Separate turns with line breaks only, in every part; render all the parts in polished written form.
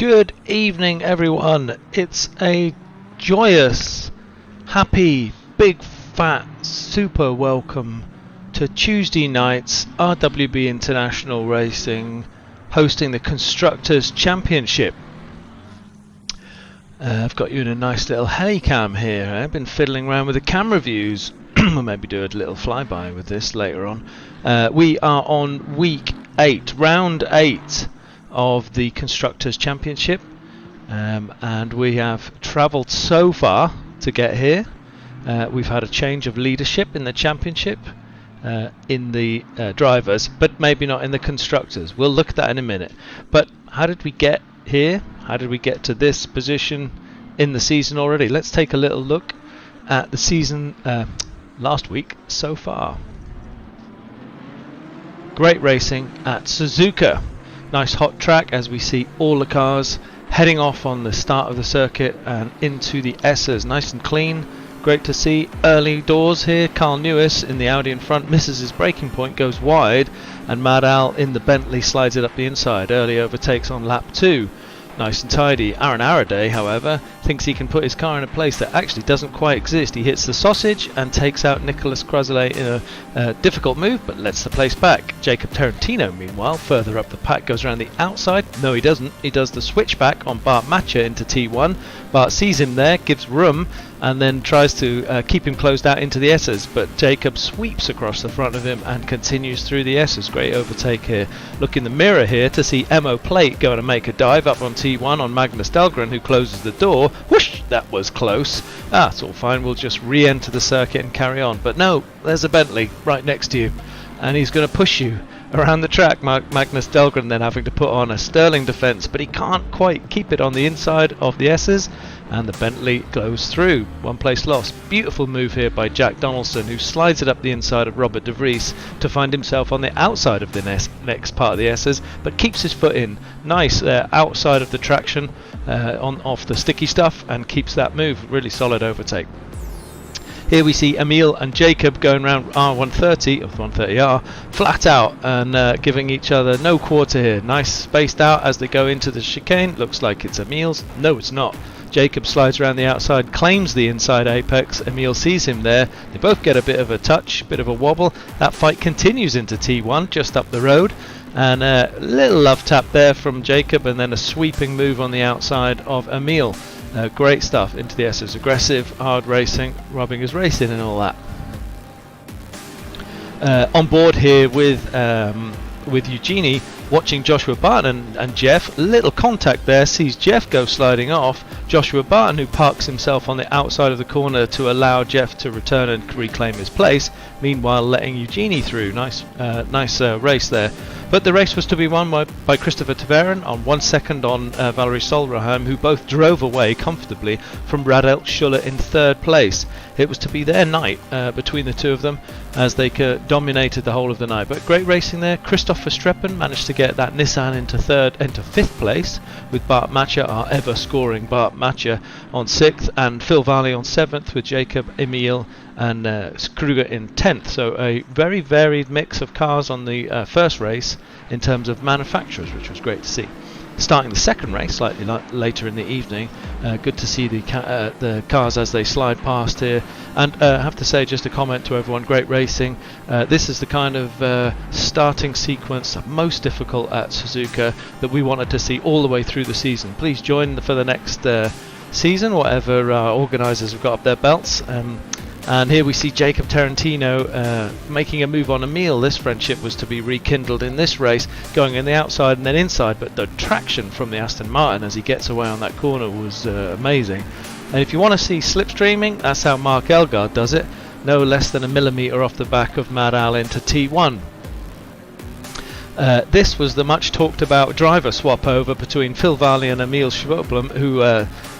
Good evening, everyone. It's a joyous, happy, big, fat, super welcome to Tuesday night's RWB International Racing hosting the Constructors Championship. I've got you in a nice little helicam here. I've been fiddling around with the camera views. We'll maybe do a little flyby with this later on. We are on week 8, round 8 of the Constructors Championship, and we have travelled so far to get here. We've had a change of leadership in the championship, in the drivers, but maybe not in the constructors. We'll look at that in a minute. But how did we get here? How did we get to this position in the season already? Let's take a little look at the season last week so far. Great racing at Suzuka. Nice hot track as we see all the cars heading off on the start of the circuit and into the S's. Nice and clean. Great to see. Early doors here. Carl Lewis in the Audi in front misses his braking point, goes wide, and Mad Al in the Bentley slides it up the inside. Early overtakes on lap 2. Nice and tidy. Aaron Araday, however, thinks he can put his car in a place that actually doesn't quite exist. He hits the sausage and takes out Nicolas Croiselet in a difficult move, but lets the place back. Jacob Tarantino, meanwhile, further up the pack, goes around the outside. No, he doesn't. He does the switchback on Bart Matcher into T1. Bart sees him there, gives room, and then tries to keep him closed out into the S's, but Jacob sweeps across the front of him and continues through the S's. Great overtake here. Look in the mirror here to see Emo Plate going to make a dive up on T1 on Magnus Dahlgren, who closes the door. Whoosh! That was close. It's all fine. We'll just re-enter the circuit and carry on. But no, there's a Bentley right next to you, and he's going to push you around the track. Magnus Dahlgren then having to put on a sterling defence, but he can't quite keep it on the inside of the S's, and the Bentley goes through. 1 place lost. Beautiful move here by Jack Donaldson, who slides it up the inside of Robert De Vries to find himself on the outside of the next part of the S's, but keeps his foot in. Nice outside of the traction off the sticky stuff, and keeps that move. Really solid overtake. Here we see Emil and Jacob going around R130 or 130R flat out and giving each other no quarter here. Nice spaced out as they go into the chicane. Looks like it's Emil's. No, it's not. Jacob slides around the outside, claims the inside apex. Emil sees him there. They both get a bit of a touch, bit of a wobble. That fight continues into T1 just up the road. And a little love tap there from Jacob, and then a sweeping move on the outside of Emil. Great stuff into the S's. Aggressive, hard racing, robbing his racing and all that. On board here with Eugenie, watching Joshua Barton and Jeff. Little contact there, sees Jeff go sliding off. Joshua Barton, who parks himself on the outside of the corner to allow Jeff to return and reclaim his place, meanwhile letting Eugenie through. Nice race there. But the race was to be won by Christopher Taveren on 1 second on Valerie Solraheim, who both drove away comfortably from Radel Schuller in 3rd place. It was to be their night between the two of them as they dominated the whole of the night. But great racing there. Christoph Verstappen managed to get that Nissan into 5th place, with Bart Matcher, our ever scoring Bart Matcher, on 6th, and Phil Varley on 7th, with Jacob, Emil and Kruger in 10th. So a very varied mix of cars on the first race in terms of manufacturers, which was great to see. Starting the second race slightly later in the evening, good to see the cars as they slide past here. And I have to say, just a comment to everyone, great racing. This is the kind of starting sequence most difficult at Suzuka that we wanted to see all the way through the season. Please join for the next season, whatever our organisers have got up their belts. And here we see Jacob Tarantino making a move on Emil. This friendship was to be rekindled in this race, going in the outside and then inside, but the traction from the Aston Martin as he gets away on that corner was amazing. And if you want to see slipstreaming, that's how Mark Elgard does it. No less than a millimetre off the back of Mad Al into T1. This was the much talked about driver swap over between Phil Varley and Emil Schwoblum, who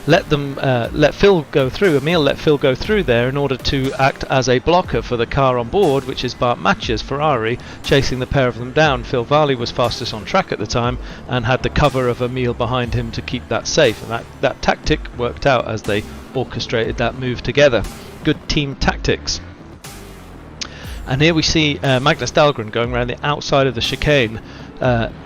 let Phil go through. Emil let Phil go through there in order to act as a blocker for the car on board, which is Bart Matcher's Ferrari, chasing the pair of them down. Phil Varley was fastest on track at the time and had the cover of Emil behind him to keep that safe, and that tactic worked out as they orchestrated that move together. Good team tactics. And here we see Magnus Dahlgren going around the outside of the chicane,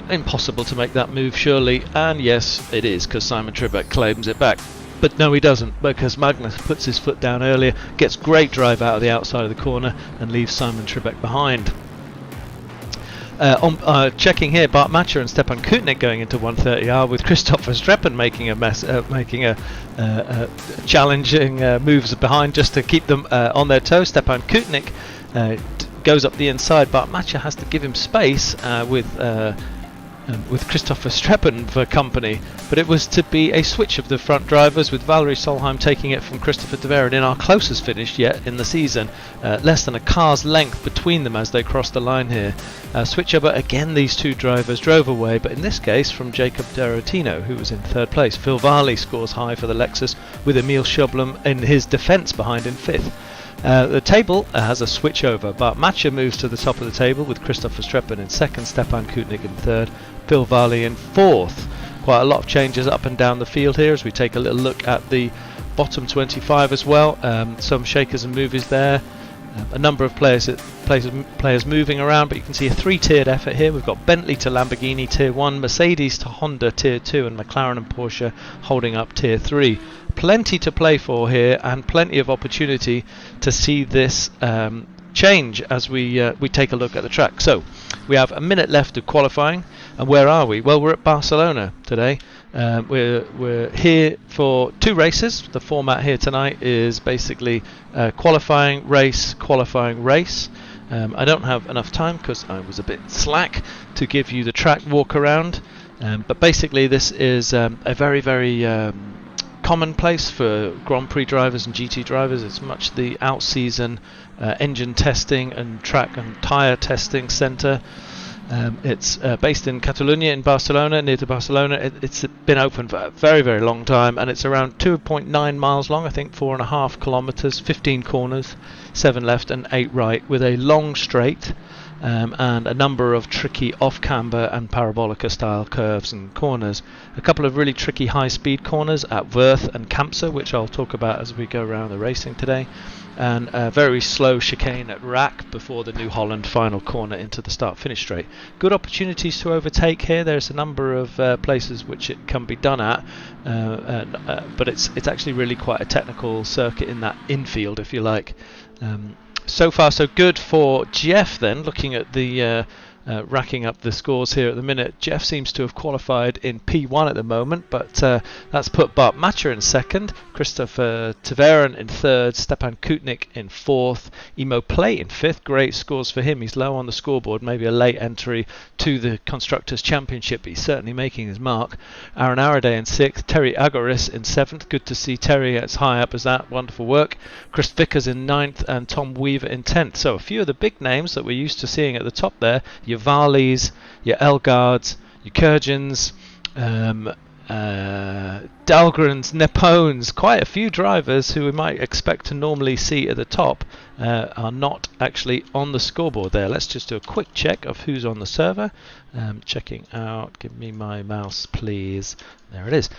Impossible to make that move, surely, and yes, it is, because Simon Trebek claims it back. But no, he doesn't, because Magnus puts his foot down earlier, gets great drive out of the outside of the corner, and leaves Simon Trebek behind. Checking here, Bart Matcher and Stepan Kutnik going into 130R, with Christopher Streppen making a challenging moves behind just to keep them on their toes. Stepan Kutnik goes up the inside. Bart Matcher has to give him space with Christopher Streppen for company, but it was to be a switch of the front drivers, with Valery Solheim taking it from Christopher Tverin in our closest finish yet in the season, less than a car's length between them as they crossed the line here. Switch over again, these two drivers drove away, but in this case from Jacob Derotino, who was in third place. Phil Varley scores high for the Lexus, with Emil Schöblem in his defence behind in fifth. The table has a switch over. Bart Matcher moves to the top of the table with Christopher Streppen in second, Stepan Kutnik in third, Phil Varley in fourth. Quite a lot of changes up and down the field here as we take a little look at the bottom 25 as well. Some shakers and movies there. A number of players moving around, but you can see a three-tiered effort here. We've got Bentley to Lamborghini Tier 1, Mercedes to Honda Tier 2, and McLaren and Porsche holding up Tier 3. Plenty to play for here, and plenty of opportunity to see this change as we take a look at the track. So we have a minute left of qualifying, and where are we? Well, we're at Barcelona today. We're here for two races. The format here tonight is basically qualifying, race. I don't have enough time because I was a bit slack to give you the track walk around, but basically this is a very, very common place for Grand Prix drivers and GT drivers. It's much the out-season engine testing and track and tyre testing centre. It's based in Catalonia in Barcelona, near to Barcelona. It's been open for a very, very long time, and it's around 2.9 miles long, I think 4.5 kilometres, 15 corners, 7 left and 8 right, with a long straight and a number of tricky off-camber and parabolica style curves and corners. A couple of really tricky high-speed corners at Worth and Campsa, which I'll talk about as we go around the racing today, and a very slow chicane at Rack before the New Holland final corner into the start-finish straight. Good opportunities to overtake here. There's a number of places which it can be done at, but it's actually really quite a technical circuit in that infield, if you like. So far so good for Jeff then, looking at the racking up the scores here at the minute. Jeff seems to have qualified in P1 at the moment, but that's put Bart Matcher in second, Christopher Tverin in third, Stepan Kutnik in fourth, Imo Play in fifth. Great scores for him. He's low on the scoreboard, maybe a late entry to the Constructors Championship, but he's certainly making his mark. Aaron Araday in sixth, Terry Agoris in seventh. Good to see Terry as high up as that. Wonderful work. Chris Vickers in ninth and Tom Weaver in 10th. So a few of the big names that we're used to seeing at the top there. Your Varleys, your Elgards, your Kurgens, Dahlgrens, Nepones, quite a few drivers who we might expect to normally see at the top are not actually on the scoreboard there. Let's just do a quick check of who's on the server. Checking out, give me my mouse please. There it is.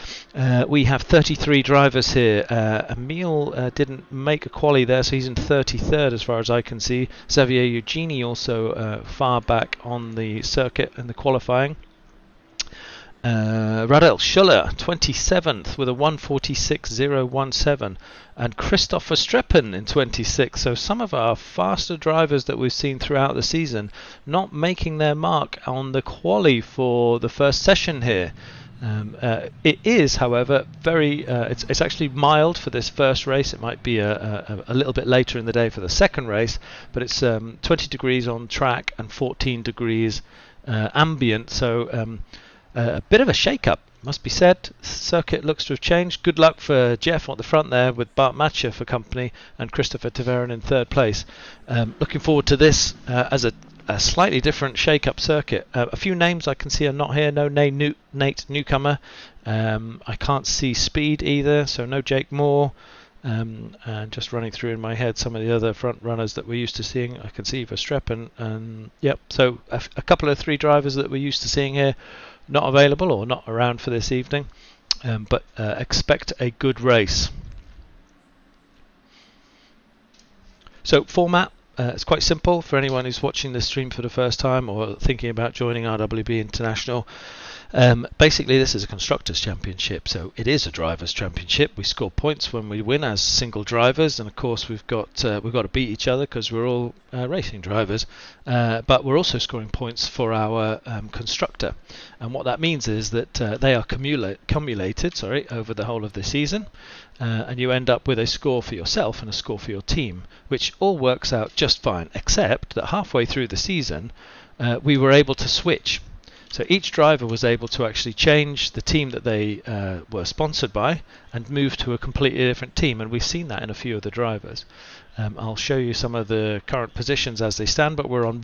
We have 33 drivers here. Emil didn't make a quali there, so he's in 33rd as far as I can see. Xavier Eugeni also far back on the circuit in the qualifying. Radel Schuller 27th with a 1:46.017, and Christopher Streppen in 26th. So some of our faster drivers that we've seen throughout the season not making their mark on the quali for the first session here. It is, however, very it's actually mild for this first race. It might be a little bit later in the day for the second race, but it's 20 degrees on track and 14 degrees ambient, so a bit of a shake-up, must be said. Circuit looks to have changed. Good luck for Jeff at the front there, with Bart Matcher for company and Christopher Tverin in third place. Looking forward to this as a slightly different shake-up circuit. A few names I can see are not here. No Nate Newcomer. I can't see Speed either, so no Jake Moore. And just running through in my head some of the other front runners that we're used to seeing. I can see Verstappen, and yep, so a couple of three drivers that we're used to seeing here not available or not around for this evening, but expect a good race. So format, it's quite simple for anyone who's watching this stream for the first time or thinking about joining RWB International. Basically, this is a Constructors Championship, so it is a Drivers' Championship. We score points when we win as single drivers, and of course we've got to beat each other because we're all racing drivers. But we're also scoring points for our constructor, and what that means is that they are cumulated over the whole of the season, and you end up with a score for yourself and a score for your team, which all works out just fine, except that halfway through the season we were able to switch. So each driver was able to actually change the team that they were sponsored by and move to a completely different team, and we've seen that in a few of the drivers. I'll show you some of the current positions as they stand, but we're on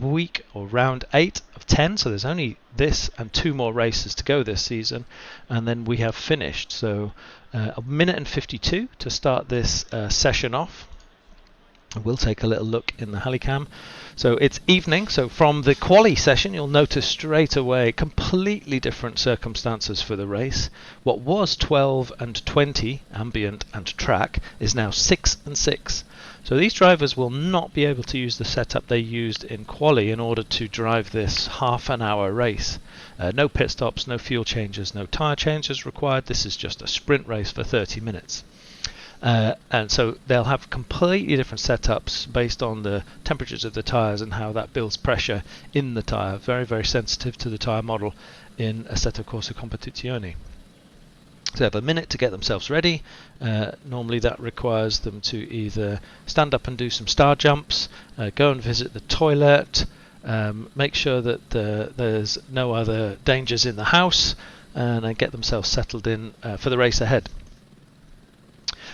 round 8 of 10, so there's only this and 2 more races to go this season, and then we have finished. So a minute and 52 to start this session off. We'll take a little look in the Halicam. So it's evening, so from the quali session you'll notice straight away completely different circumstances for the race. What was 12 and 20 ambient and track is now 6 and 6. So these drivers will not be able to use the setup they used in quali in order to drive this half-an-hour race. No pit stops, no fuel changes, no tyre changes required. This is just a sprint race for 30 minutes. And so they'll have completely different setups based on the temperatures of the tyres and how that builds pressure in the tyre. Very, very sensitive to the tyre model in Assetto Corsa Competizione. So they have a minute to get themselves ready. Normally that requires them to either stand up and do some star jumps, go and visit the toilet, make sure that there's no other dangers in the house, and then get themselves settled in for the race ahead.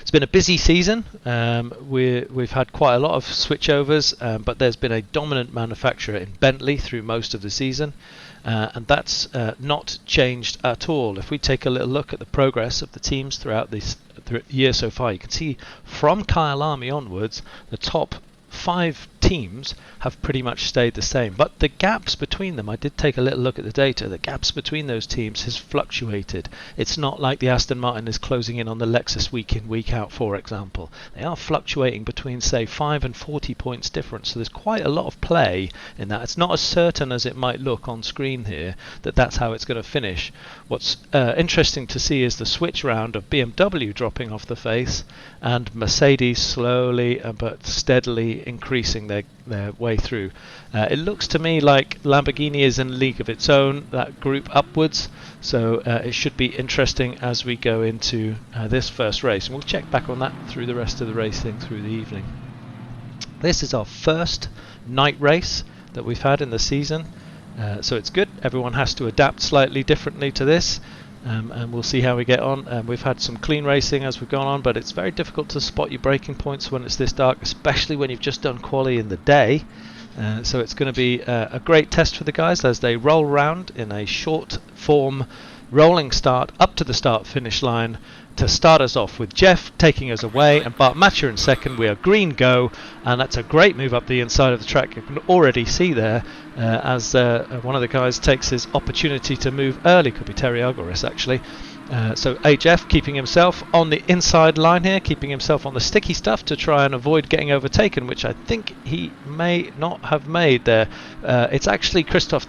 It's been a busy season. We've had quite a lot of switchovers, but there's been a dominant manufacturer in Bentley through most of the season, and that's not changed at all. If we take a little look at the progress of the teams throughout this year so far, you can see from Kyalami onwards, the top 5 teams have pretty much stayed the same, but the gaps between them, I did take a little look at the data, the gaps between those teams has fluctuated. It's not like the Aston Martin is closing in on the Lexus week in, week out, for example. They are fluctuating between, say, 5 and 40 points difference, so there's quite a lot of play in that. It's not as certain as it might look on screen here that that's how it's going to finish. What's interesting to see is the switch round of BMW dropping off the face and Mercedes slowly but steadily increasing their way through. It looks to me like Lamborghini is in a league of its own, that group upwards, so it should be interesting as we go into this first race, and we'll check back on that through the rest of the racing through the evening. This is our first night race that we've had in the season, so it's good. Everyone has to adapt slightly differently to this. And we'll see how we get on. We've had some clean racing as we've gone on, but it's very difficult to spot your braking points when it's this dark, especially when you've just done quali in the day. So it's going to be a great test for the guys as they roll around in a short form rolling start up to the start finish line to start us off, with Jeff taking us away and Bart Matcher in second. We are green go, and that's a great move up the inside of the track. You can already see there as one of the guys takes his opportunity to move early. Could be Terry Algaris actually. So HF keeping himself on the inside line here, keeping himself on the sticky stuff to try and avoid getting overtaken, which I think he may not have made there. It's actually Christopher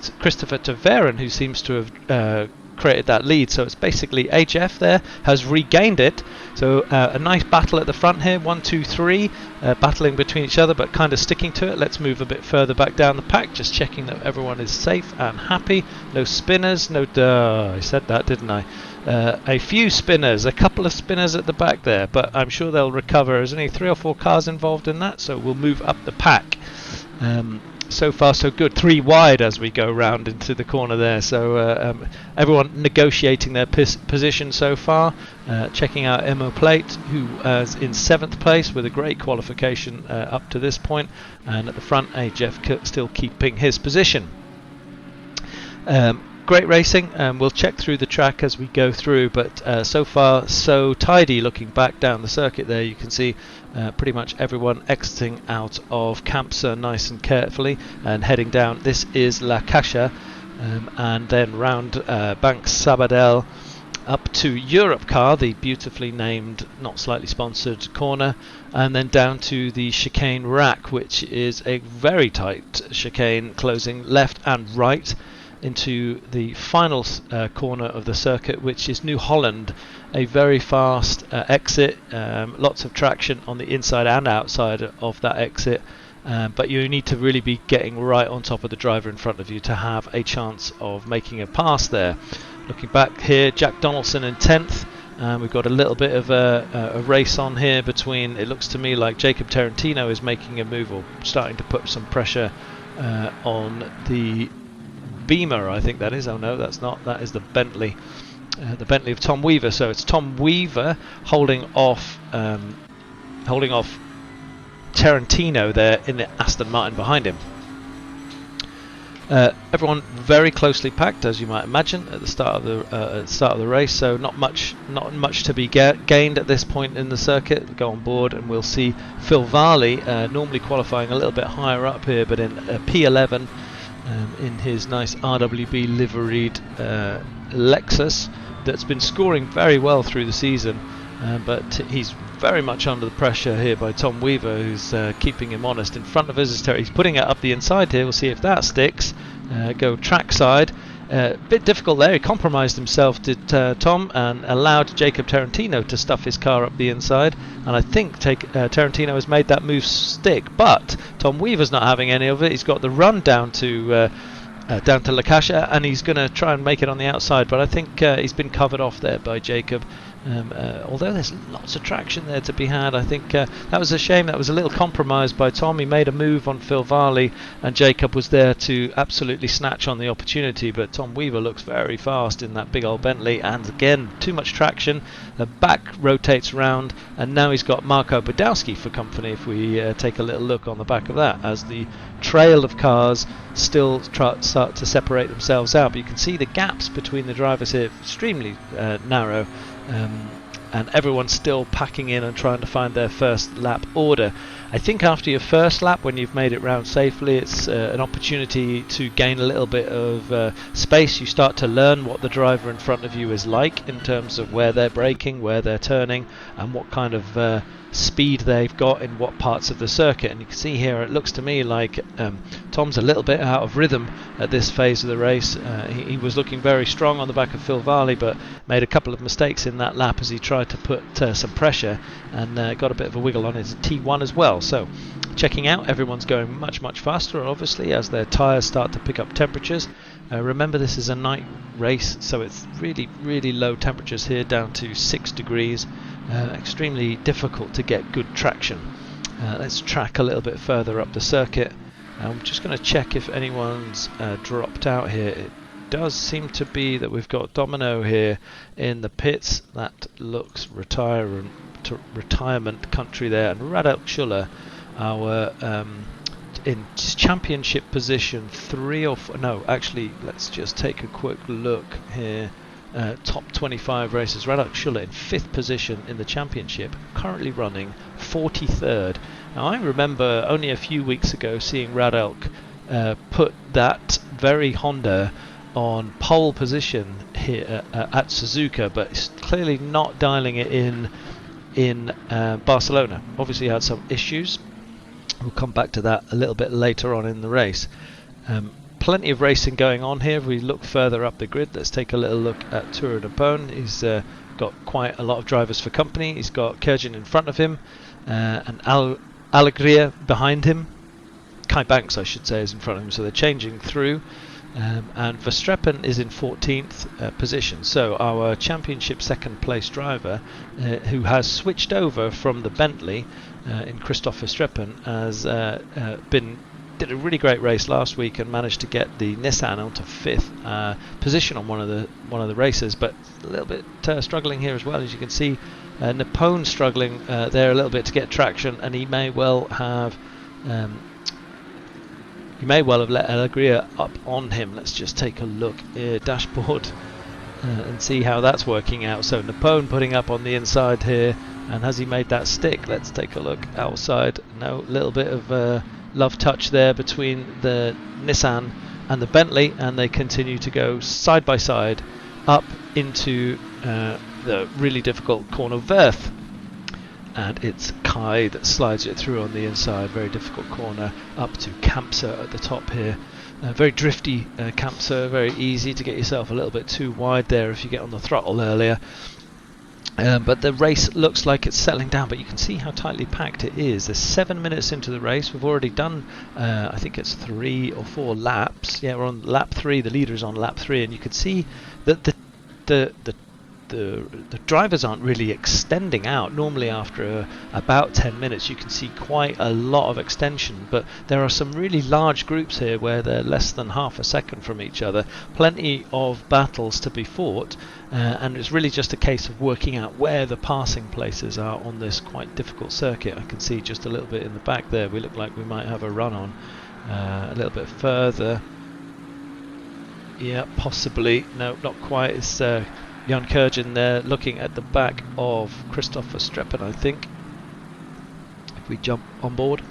Taveren who seems to have created that lead, so it's basically HF there has regained it. So a nice battle at the front here, 1, 2, 3, battling between each other but kind of sticking to it. Let's move a bit further back down the pack, just checking that everyone is safe and happy. No spinners, I said that, didn't I? A few spinners, a couple of spinners at the back there, but I'm sure they'll recover. There's only 3 or 4 cars involved in that, so we'll move up the pack. So far so good, 3 wide as we go round into the corner there, so everyone negotiating their position so far. Checking out Emo Plate, who is in 7th place with a great qualification up to this point, and at the front Jeff still keeping his position. Great racing, we'll check through the track as we go through, but so far so tidy. Looking back down the circuit there, you can see pretty much everyone exiting out of Campsa nice and carefully and heading down. This is La Caixa, and then round Bank Sabadell up to Europe car, the beautifully named, not slightly sponsored corner, and then down to the chicane rack, which is a very tight chicane closing left and right into the final corner of the circuit, which is New Holland, a very fast exit, lots of traction on the inside and outside of that exit, but you need to really be getting right on top of the driver in front of you to have a chance of making a pass there. Looking back here, Jack Donaldson in 10th. We've got a little bit of a race on here between, it looks to me like Jacob Tarantino is making a move or starting to put some pressure on the Beamer, I think that is. Oh no, that's not. That is the Bentley of Tom Weaver. So it's Tom Weaver holding off Tarantino there in the Aston Martin behind him. Everyone very closely packed, as you might imagine, at the start of the race. So not much to be gained at this point in the circuit. Go on board, and we'll see Phil Varley, normally qualifying a little bit higher up here, but in P11 in his nice RWB liveried Lexus that's been scoring very well through the season, but he's very much under the pressure here by Tom Weaver, who's keeping him honest. In front of us is Terry. He's putting it up the inside here. We'll see if that sticks. Go trackside. A bit difficult there. He compromised himself, did Tom, and allowed Jacob Tarantino to stuff his car up the inside. And I think Tarantino has made that move stick, but Tom Weaver's not having any of it. He's got the run down to Lakasha, and he's going to try and make it on the outside, but I think he's been covered off there by Jacob. Although there's lots of traction there to be had, I think that was a shame. That was a little compromised by Tom. He made a move on Phil Varley, and Jacob was there to absolutely snatch on the opportunity, but Tom Weaver looks very fast in that big old Bentley, and again, too much traction. The back rotates round, and now he's got Marco Badowski for company. If we take a little look on the back of that, as the trail of cars still start to separate themselves out, but you can see the gaps between the drivers here extremely narrow. And everyone's still packing in and trying to find their first lap order. I think after your first lap, when you've made it round safely, it's an opportunity to gain a little bit of space. You start to learn what the driver in front of you is like in terms of where they're braking, where they're turning, and what kind of speed they've got in what parts of the circuit. And you can see here, it looks to me like Tom's a little bit out of rhythm at this phase of the race. He was looking very strong on the back of Phil Varley, but made a couple of mistakes in that lap as he tried to put some pressure, and got a bit of a wiggle on his T1 as well. So checking out, everyone's going much faster, obviously, as their tyres start to pick up temperatures. Remember, this is a night race, so it's really low temperatures here, down to 6 degrees. Extremely difficult to get good traction. Let's track a little bit further up the circuit. I'm just going to check if anyone's dropped out here. It does seem to be that we've got Domino here in the pits. That looks retirement country there, and Radek Schuller, our in championship position 3 or 4. No, actually, let's just take a quick look here. Top 25 races. Radek Schuller in 5th position in the championship, currently running 43rd. Now, I remember only a few weeks ago seeing Radek put that very Honda on pole position here at Suzuka, but it's clearly not dialing it in Barcelona. Obviously had some issues. We'll come back to that a little bit later on in the race. Plenty of racing going on here. If we look further up the grid, let's take a little look at Tour de Pone. He's got quite a lot of drivers for company. He's got Kurjan in front of him, and Alegria behind him. Kai Banks, I should say, is in front of him, so they're changing through. And Verstappen is in 14th position. So our championship second place driver, who has switched over from the Bentley in Christoph Verstappen, has did a really great race last week and managed to get the Nissan onto 5th position on one of the races, but a little bit struggling here as well. As you can see, Napone struggling there a little bit to get traction, and he may well have let Alegria up on him. Let's just take a look here, dashboard, and see how that's working out. So Napone putting up on the inside here, and has he made that stick? Let's take a look outside. No, little bit of love touch there between the Nissan and the Bentley, and they continue to go side by side up into the really difficult corner Verth, and it's Kai that slides it through on the inside. Very difficult corner up to Campser at the top here. Very drifty Campser, very easy to get yourself a little bit too wide there if you get on the throttle earlier. But the race looks like it's settling down, but you can see how tightly packed it is. There's 7 minutes into the race. We've already done, I think it's 3 or 4 laps. Yeah, we're on lap 3. The leader is on lap 3, and you can see that the drivers aren't really extending out. Normally after about 10 minutes you can see quite a lot of extension, but there are some really large groups here where they're less than half a second from each other. Plenty of battles to be fought, and it's really just a case of working out where the passing places are on this quite difficult circuit. I can see just a little bit in the back there we look like we might have a run on. A little bit further, yeah, possibly, no, not quite. It's Jan Kurjan there looking at the back of Christopher Streppen, I think, if we jump on board.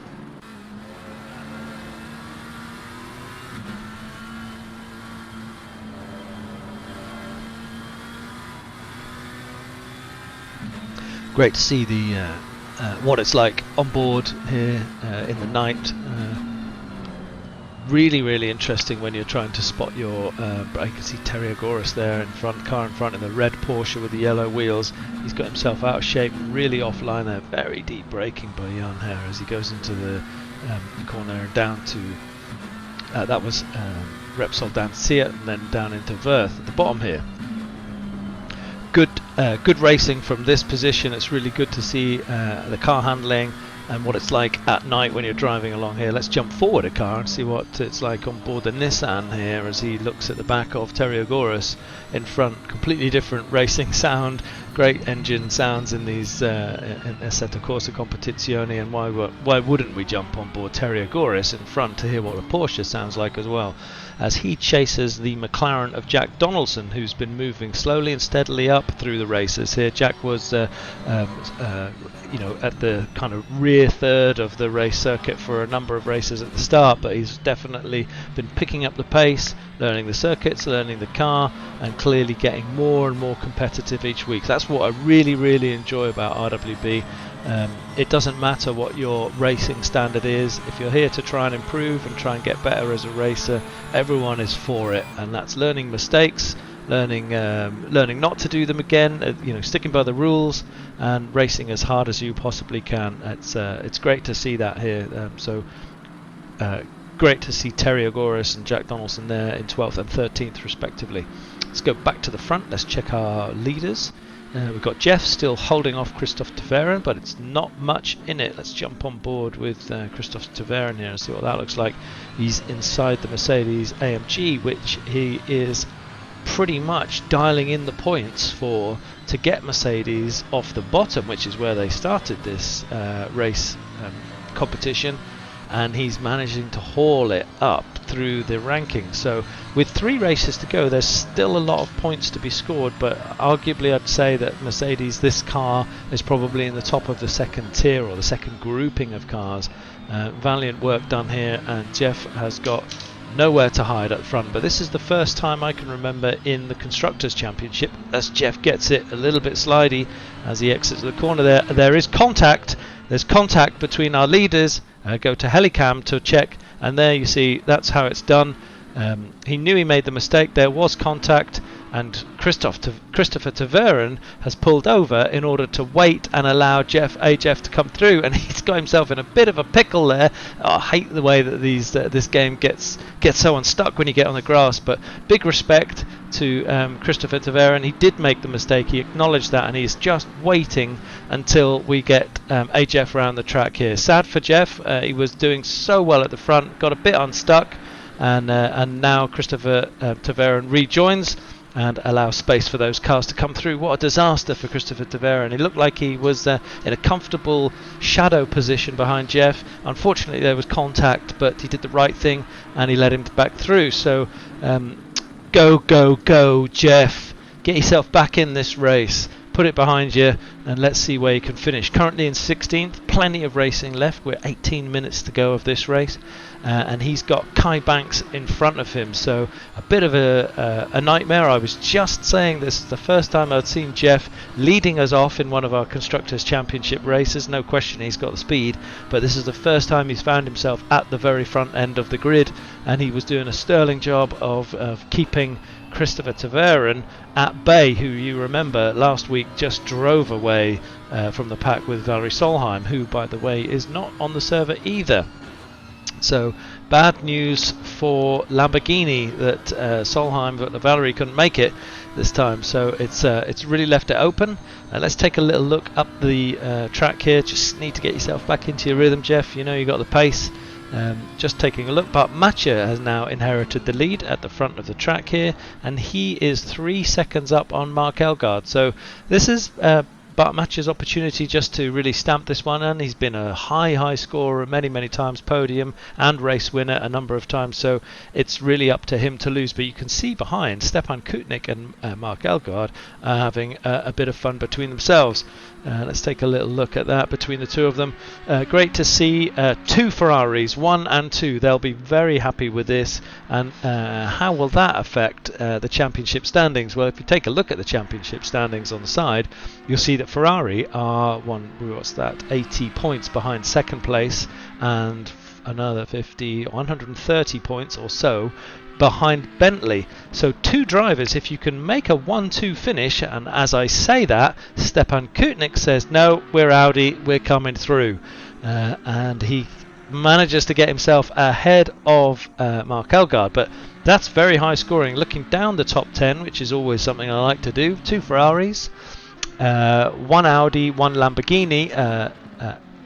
Great to see the what it's like on board here in the night. Really interesting when you're trying to spot your I can see Terry Agoras there in front, car in front in the red Porsche with the yellow wheels. He's got himself out of shape, really offline there. Very deep braking by Jan here as he goes into the corner and down to that was Repsol down to Seat and then down into Verth at the bottom here. Good racing from this position. It's really good to see the car handling and what it's like at night when you're driving along here. Let's jump forward a car and see what it's like on board the Nissan here as he looks at the back of Terry Agoras in front. Completely different racing sound, great engine sounds in these in Assetto Corsa Competizione, and why wouldn't we jump on board Terry Agoras in front to hear what a Porsche sounds like as well, as he chases the McLaren of Jack Donaldson, who's been moving slowly and steadily up through the races here. Jack was at the kind of rear third of the race circuit for a number of races at the start, but he's definitely been picking up the pace, learning the circuits, learning the car, and clearly getting more and more competitive each week. That's what I really enjoy about RWB. It doesn't matter what your racing standard is. If you're here to try and improve and try and get better as a racer, everyone is for it, and that's learning mistakes, learning not to do them again, sticking by the rules and racing as hard as you possibly can. It's great to see that here. Great to see Terry Agoras and Jack Donaldson there in 12th and 13th respectively. Let's go back to the front. Let's check our leaders. We've got Jeff still holding off Christophe Taveren, but it's not much in it. Let's jump on board with Christophe Taveren here and see what that looks like. He's inside the Mercedes AMG, which he is pretty much dialing in the points to get Mercedes off the bottom, which is where they started this race competition, and he's managing to haul it up through the rankings. So with 3 races to go, there's still a lot of points to be scored, but arguably I'd say that Mercedes, this car, is probably in the top of the second tier or the second grouping of cars. Valiant work done here, and Jeff has got nowhere to hide up front. But this is the first time I can remember in the Constructors Championship as Jeff gets it a little bit slidey as he exits the corner there. There is contact. There's contact between our leaders. Go to Helicam to check, and there you see that's how it's done. He knew he made the mistake. There was contact, and Christopher Taveren has pulled over in order to wait and allow Jeff to come through, and he's got himself in a bit of a pickle there. Oh, I hate the way that this game gets so unstuck when you get on the grass, but big respect to Christopher Taveren. He did make the mistake, he acknowledged that, and he's just waiting until we get AJF around the track here. Sad for Jeff, he was doing so well at the front, got a bit unstuck, and now Christopher Taveren rejoins and allows space for those cars to come through. What a disaster for Christopher Taveren. He looked like he was in a comfortable shadow position behind Jeff. Unfortunately there was contact, but he did the right thing and he led him back through. So go Jeff, get yourself back in this race, put it behind you, and let's see where you can finish. Currently in 16th, plenty of racing left. We're 18 minutes to go of this race, and he's got Kai Banks in front of him, so a bit of a nightmare. I was just saying this is the first time I'd seen Jeff leading us off in one of our Constructors Championship races. No question he's got the speed, but this is the first time he's found himself at the very front end of the grid, and he was doing a sterling job of keeping Christopher Taveren at bay, who you remember last week just drove away from the pack with Valerie Solheim, who by the way is not on the server either. So bad news for Lamborghini that Solheim, but Valerie couldn't make it this time, so it's really left it open. Let's take a little look up the track here. Just need to get yourself back into your rhythm, Jeff. You know you got the pace. Just taking a look, but Matcha has now inherited the lead at the front of the track here, and he is 3 seconds up on Mark Elgaard. So this is Bart Matcha's opportunity just to really stamp this one, and he's been a high scorer many times, podium and race winner a number of times, so it's really up to him to lose. But you can see behind, Stepan Kutnik and Mark Elgaard are having a bit of fun between themselves. Let's take a little look at that between the two of them. Great to see two Ferraris, 1 and 2. They'll be very happy with this. And how will that affect the championship standings? Well, if you take a look at the championship standings on the side, you'll see that Ferrari are 80 points behind second place, and another 130 points or so behind Bentley. So two drivers, if you can make a 1-2 finish, and as I say that, Stepan Kutnik says no, we're Audi, we're coming through, and he manages to get himself ahead of Mark Elgaard. But that's very high scoring. Looking down the top 10, which is always something I like to do, 2 Ferraris, 1 Audi, 1 Lamborghini.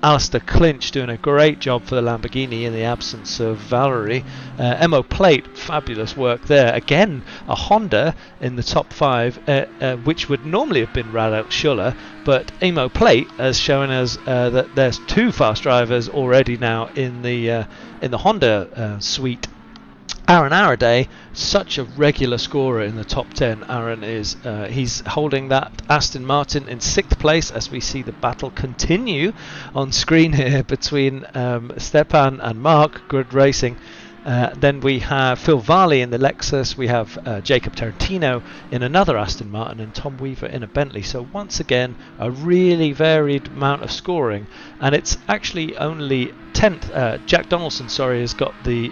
Alistair Clinch doing a great job for the Lamborghini in the absence of Valerie. Emo Plate, fabulous work there. Again, a Honda in the top 5, which would normally have been Radek Schuller, but Emo Plate has shown us that there's 2 fast drivers already now in the Honda suite. Aaron Araday, such a regular scorer in the top 10. Aaron is he's holding that Aston Martin in 6th place as we see the battle continue on screen here between Stepan and Mark. Good racing. Then we have Phil Varley in the Lexus, we have Jacob Tarantino in another Aston Martin, and Tom Weaver in a Bentley. So once again, a really varied amount of scoring, and it's actually only 10th. Jack Donaldson, has got the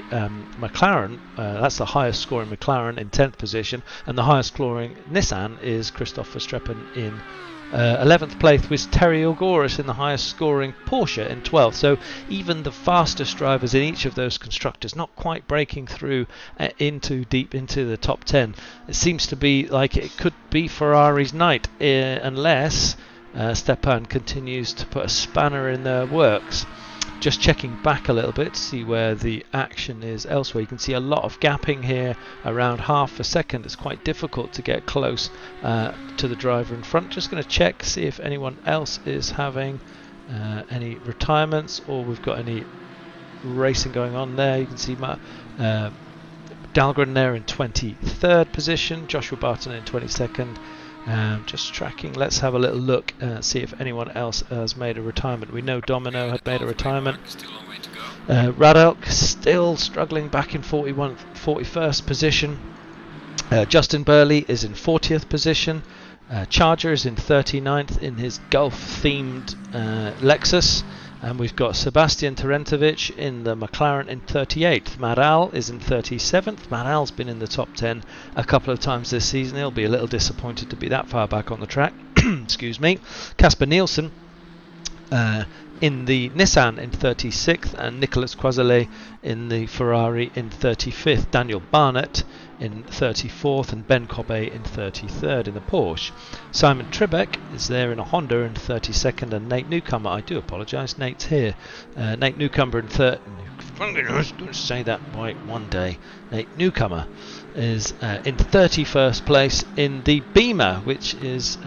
McLaren. That's the highest scoring McLaren in 10th position, and the highest scoring Nissan is Christoph Verstappen in 11th place, with Terry O'Goris in the highest scoring Porsche in 12th. So even the fastest drivers in each of those constructors not quite breaking through deep into the top 10. It seems to be like it could be Ferrari's night, unless Stepan continues to put a spanner in their works. Just checking back a little bit to see where the action is elsewhere. You can see a lot of gapping here, around half a second. It's quite difficult to get close to the driver in front. Just going to check, see if anyone else is having any retirements, or we've got any racing going on there. You can see Dahlgren there in 23rd position, Joshua Barton in 22nd. Just tracking. Let's have a little look, see if anyone else has made a retirement. We know Domino had made a retirement. Radek still struggling back in 41st position. Justin Burley is in 40th position. Charger is in 39th in his golf-themed Lexus. And we've got Sebastian Terentovic in the McLaren in 38th. Matt Al is in 37th. Matt Al's been in the top 10 a couple of times this season. He'll be a little disappointed to be that far back on the track. Excuse me. Casper Nielsen in the Nissan in 36th, and Nicolas Croiselet in the Ferrari in 35th. Daniel Barnett in 34th, and Ben Cobbet in 33rd in the Porsche. Simon Trebek is there in a Honda in 32nd, and Nate Newcomer, I do apologise, Nate's here. Nate Newcomer in third. I'm going to say that right one day. Nate Newcomer is in 31st place in the Beamer, which is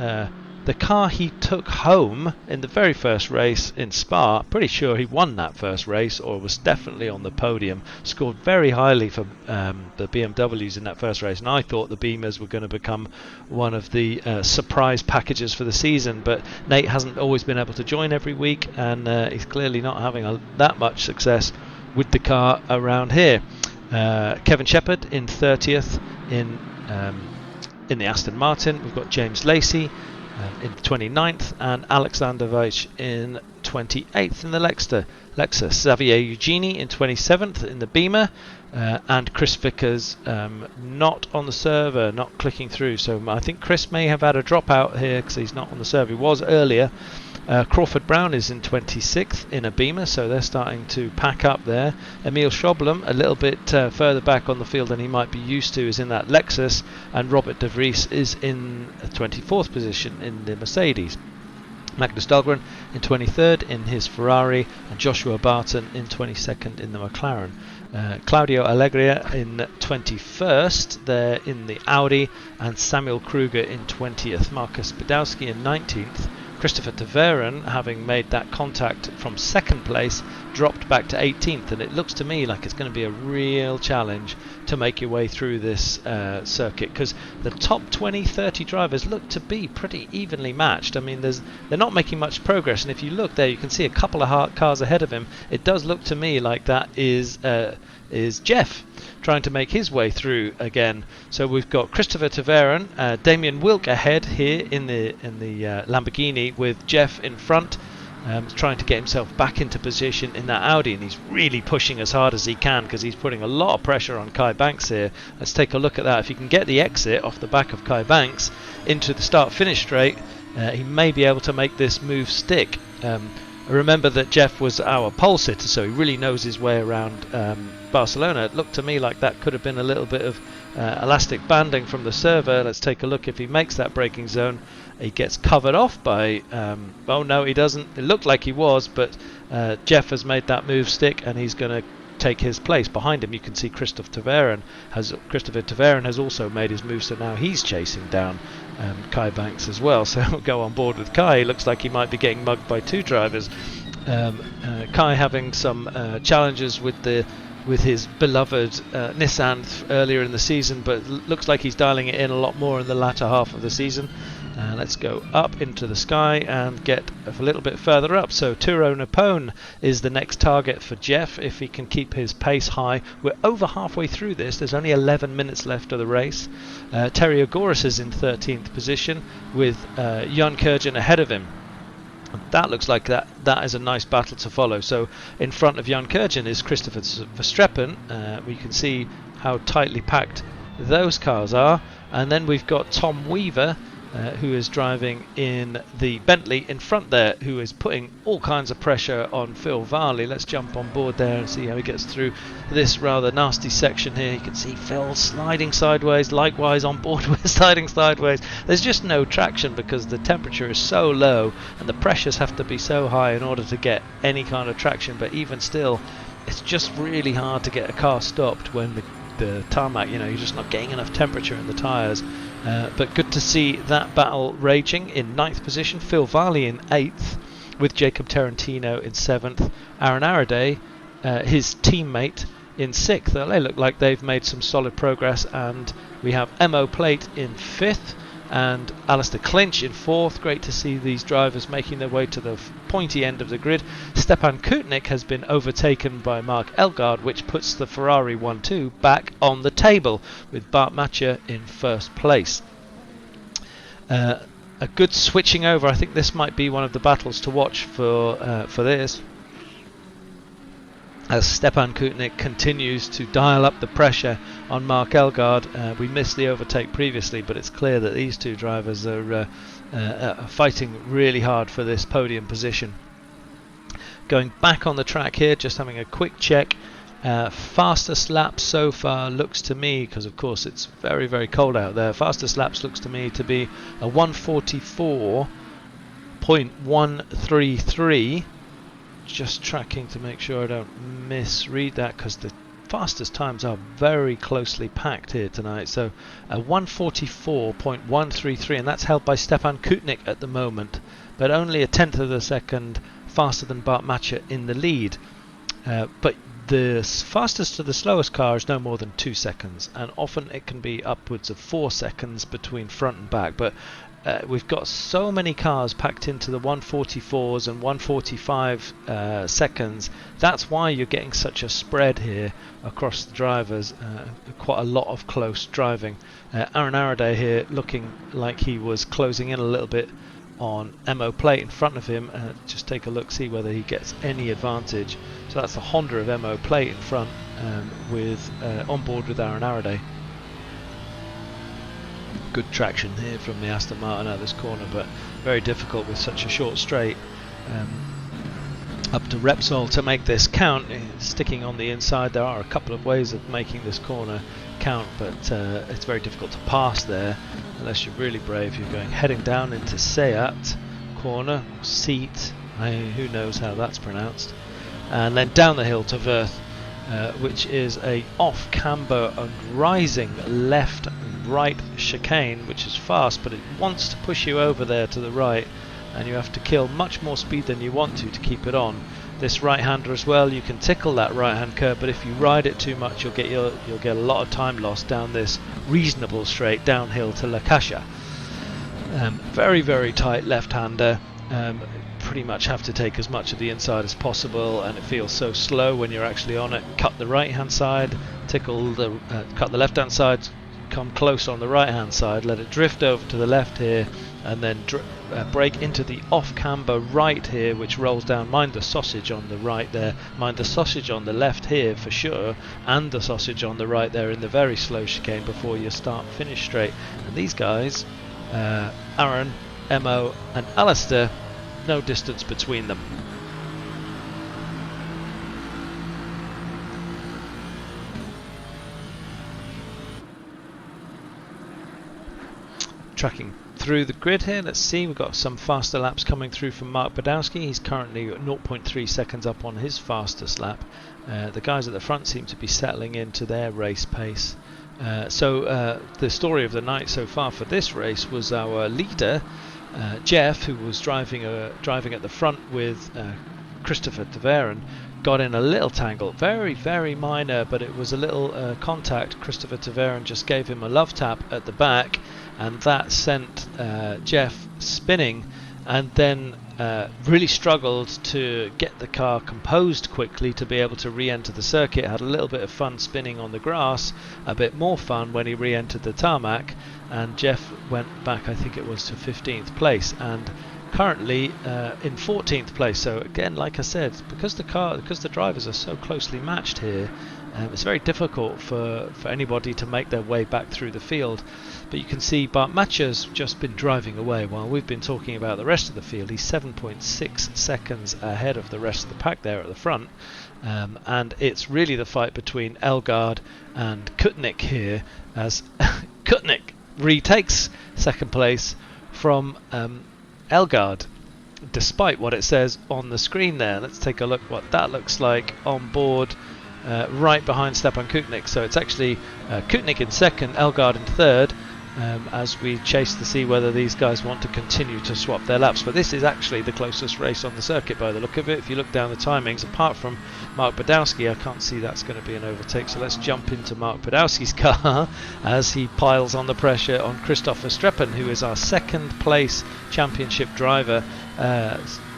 the car he took home in the very first race in Spa, pretty sure he won that first race or was definitely on the podium, scored very highly for the BMWs in that first race, and I thought the Beamers were going to become one of the surprise packages for the season, but Nate hasn't always been able to join every week, and he's clearly not having that much success with the car around here. Kevin Shepherd in 30th in the Aston Martin. We've got James Lacey in 29th and Alexander Weich in 28th in the Lexus. Xavier Eugenie in 27th in the Beamer, and Chris Vickers not on the server, not clicking through. So I think Chris may have had a dropout here because he's not on the server. He was earlier. Crawford Brown is in 26th in a Beamer, so they're starting to pack up there. Emil Schoblem, a little bit further back on the field than he might be used to, is in that Lexus, and Robert de Vries is in a 24th position in the Mercedes. Magnus Dahlgren in 23rd in his Ferrari, and Joshua Barton in 22nd in the McLaren. Claudio Allegria in 21st there in the Audi, and Samuel Kruger in 20th. Marcus Badowski in 19th. Christopher Taveren, having made that contact from second place, dropped back to 18th, and it looks to me like it's going to be a real challenge to make your way through this circuit, because the top 20-30 drivers look to be pretty evenly matched. I mean, they're not making much progress, and if you look there, you can see a couple of cars ahead of him. It does look to me like that is Jeff trying to make his way through again. So we've got Christopher Taveren, Damien Wilk ahead here in the Lamborghini, with Jeff in front, trying to get himself back into position in that Audi, and he's really pushing as hard as he can because he's putting a lot of pressure on Kai Banks here. Let's take a look at that. If he can get the exit off the back of Kai Banks into the start-finish straight, he may be able to make this move stick. Remember that Jeff was our pole sitter, so he really knows his way around Barcelona. It looked to me like that could have been a little bit of elastic banding from the server. Let's take a look if he makes that braking zone. He gets covered off by... oh no, he doesn't. It looked like he was, but Jeff has made that move stick, and he's going to take his place. Behind him you can see Christopher Taveren has also made his move, so now he's chasing down Kai Banks as well. So we'll go on board with Kai. He looks like he might be getting mugged by two drivers. Kai having some challenges with his beloved Nissan earlier in the season, but looks like he's dialing it in a lot more in the latter half of the season. Let's go up into the sky and get a little bit further up. So Turo Napone is the next target for Jeff if he can keep his pace high. We're over halfway through this. There's only 11 minutes left of the race. Terry Agoras is in 13th position with Jan Kurjan ahead of him. That looks like that is a nice battle to follow. So in front of Jan Kurjan is Christopher Verstappen. We can see how tightly packed those cars are. And then we've got Tom Weaver, who is driving in the Bentley in front there, who is putting all kinds of pressure on Phil Varley. Let's jump on board there and see how he gets through this rather nasty section here. You can see Phil sliding sideways, likewise on board with sliding sideways. There's just no traction because the temperature is so low and the pressures have to be so high in order to get any kind of traction, but even still it's just really hard to get a car stopped when the tarmac, you're just not getting enough temperature in the tyres. But good to see that battle raging. In 9th position, Phil Varley in 8th, with Jacob Tarantino in 7th. Aaron Araday, his teammate, in 6th. They look like they've made some solid progress, and we have Mo Plate in 5th and Alistair Clinch in 4th. Great to see these drivers making their way to the pointy end of the grid. Stepan Kutnik has been overtaken by Mark Elgaard, which puts the Ferrari 1-2 back on the table, with Bart Matcher in 1st place. A good switching over. I think this might be one of the battles to watch for this, as Stepan Kutnik continues to dial up the pressure on Mark Elgaard. We missed the overtake previously, but it's clear that these two drivers are fighting really hard for this podium position. Going back on the track here, just having a quick check. Fastest lap so far looks to me, because of course it's very, very cold out there, fastest laps looks to me to be a 144.133. Just tracking to make sure I don't misread that, because the fastest times are very closely packed here tonight. So a 1:44.133, and that's held by Stepan Kutnik at the moment, but only a tenth of a second faster than Bart Matcher in the lead. But the fastest to the slowest car is no more than 2 seconds, and often it can be upwards of 4 seconds between front and back. But we've got so many cars packed into the 1:44s and 1:45 seconds. That's why you're getting such a spread here across the drivers. Quite a lot of close driving. Aaron Araday here looking like he was closing in a little bit on MO plate in front of him. Just take a look, see whether he gets any advantage. So that's the Honda of MO plate in front, with on board with Aaron Araday. Good traction here from the Aston Martin out of this corner, but very difficult with such a short straight. Up to Repsol to make this count. Sticking on the inside, there are a couple of ways of making this corner count, but it's very difficult to pass there unless you're really brave. You're going heading down into Seat corner, Seat, who knows how that's pronounced, and then down the hill to Wirth, which is a off camber and rising left and right chicane, which is fast, but it wants to push you over there to the right, and you have to kill much more speed than you want to keep it on. This right-hander as well, you can tickle that right-hand curve, but if you ride it too much, you'll get a lot of time loss down this reasonable straight downhill to La Cascia. Very, very tight left-hander. Pretty much have to take as much of the inside as possible, and it feels so slow when you're actually on it. Cut the right-hand side, cut the left-hand side, come close on the right-hand side, let it drift over to the left here, and then brake into the off-camber right here, which rolls down. Mind the sausage on the right there, mind the sausage on the left here for sure, and the sausage on the right there in the very slow chicane before you start finish straight. And these guys, Aaron, Mo and Alistair, no distance between them. Tracking through the grid here, let's see, we've got some faster laps coming through from Mark Badowski. He's currently 0.3 seconds up on his fastest lap. The guys at the front seem to be settling into their race pace. So the story of the night so far for this race was our leader, Jeff, who was driving at the front with Christopher de Veren, got in a little tangle, very, very minor, but it was a little contact. Christopher de Veren just gave him a love tap at the back, and that sent Jeff spinning, and then really struggled to get the car composed quickly to be able to re-enter the circuit. Had a little bit of fun spinning on the grass, a bit more fun when he re-entered the tarmac, and Jeff went back, I think it was, to 15th place, and currently in 14th place. So again, like I said, because the drivers are so closely matched here, it's very difficult for anybody to make their way back through the field. But you can see Bart Matcher's just been driving away while we've been talking about the rest of the field. He's 7.6 seconds ahead of the rest of the pack there at the front, and it's really the fight between Elgaard and Kutnik here, as Kutnik retakes second place from Elgaard, despite what it says on the screen there. Let's take a look what that looks like on board, right behind Stepan Kutnik. So it's actually Kutnik in second, Elgaard in third, as we chase to see whether these guys want to continue to swap their laps. But this is actually the closest race on the circuit by the look of it. If you look down the timings, apart from Mark Badowski, I can't see that's going to be an overtake. So let's jump into Mark Badowski's car as he piles on the pressure on Christopher Streppen, who is our second place championship driver,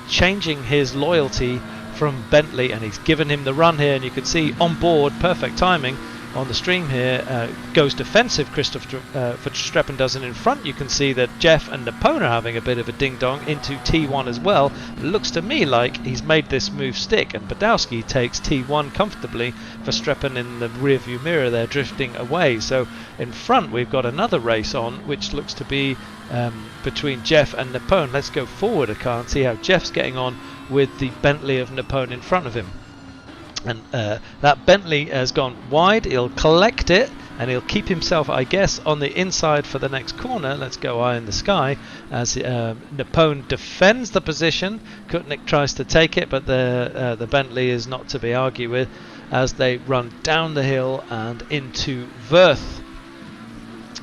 changing his loyalty from Bentley, and he's given him the run here, and you can see on board, perfect timing on the stream here, goes defensive. Christopher Streppen does, and in front you can see that Jeff and Napone are having a bit of a ding-dong into T1 as well. It looks to me like he's made this move stick, and Badowski takes T1 comfortably for Streppen in the rear view mirror there, drifting away. So in front we've got another race on, which looks to be between Jeff and Napone. Let's go forward a car and see how Jeff's getting on with the Bentley of Napone in front of him. And that Bentley has gone wide. He'll collect it, and he'll keep himself, I guess, on the inside for the next corner. Let's go eye in the sky as Napone defends the position. Kutnik tries to take it, but the Bentley is not to be argued with. as they run down the hill and into Verth.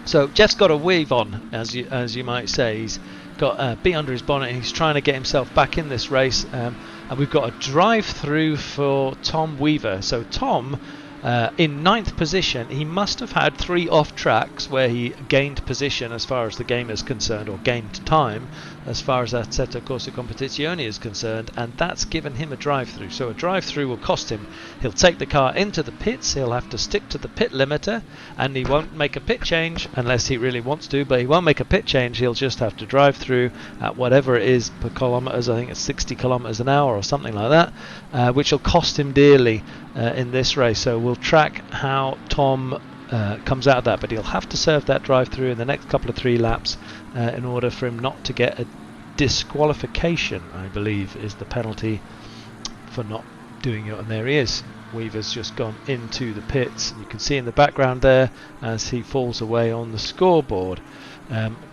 So Jeff's got a weave on, as you might say. He's got a bee under his bonnet and he's trying to get himself back in this race. And we've got a drive-through for Tom Weaver. So Tom, in 9th position, he must have had 3 off tracks where he gained position as far as the game is concerned, or gained time as far as Assetto Corsa Competizione is concerned, and that's given him a drive-through. So a drive-through will cost him. He'll take the car into the pits, he'll have to stick to the pit limiter, and he won't make a pit change unless he really wants to, but he won't make a pit change. He'll just have to drive through at whatever it is per kilometres. I think it's 60 kilometres an hour or something like that, which will cost him dearly in this race. So we'll track how Tom comes out of that, but he'll have to serve that drive-through in the next couple of 3 laps in order for him not to get a disqualification, I believe, is the penalty for not doing it. And there he is. Weaver's just gone into the pits. You can see in the background there as he falls away on the scoreboard.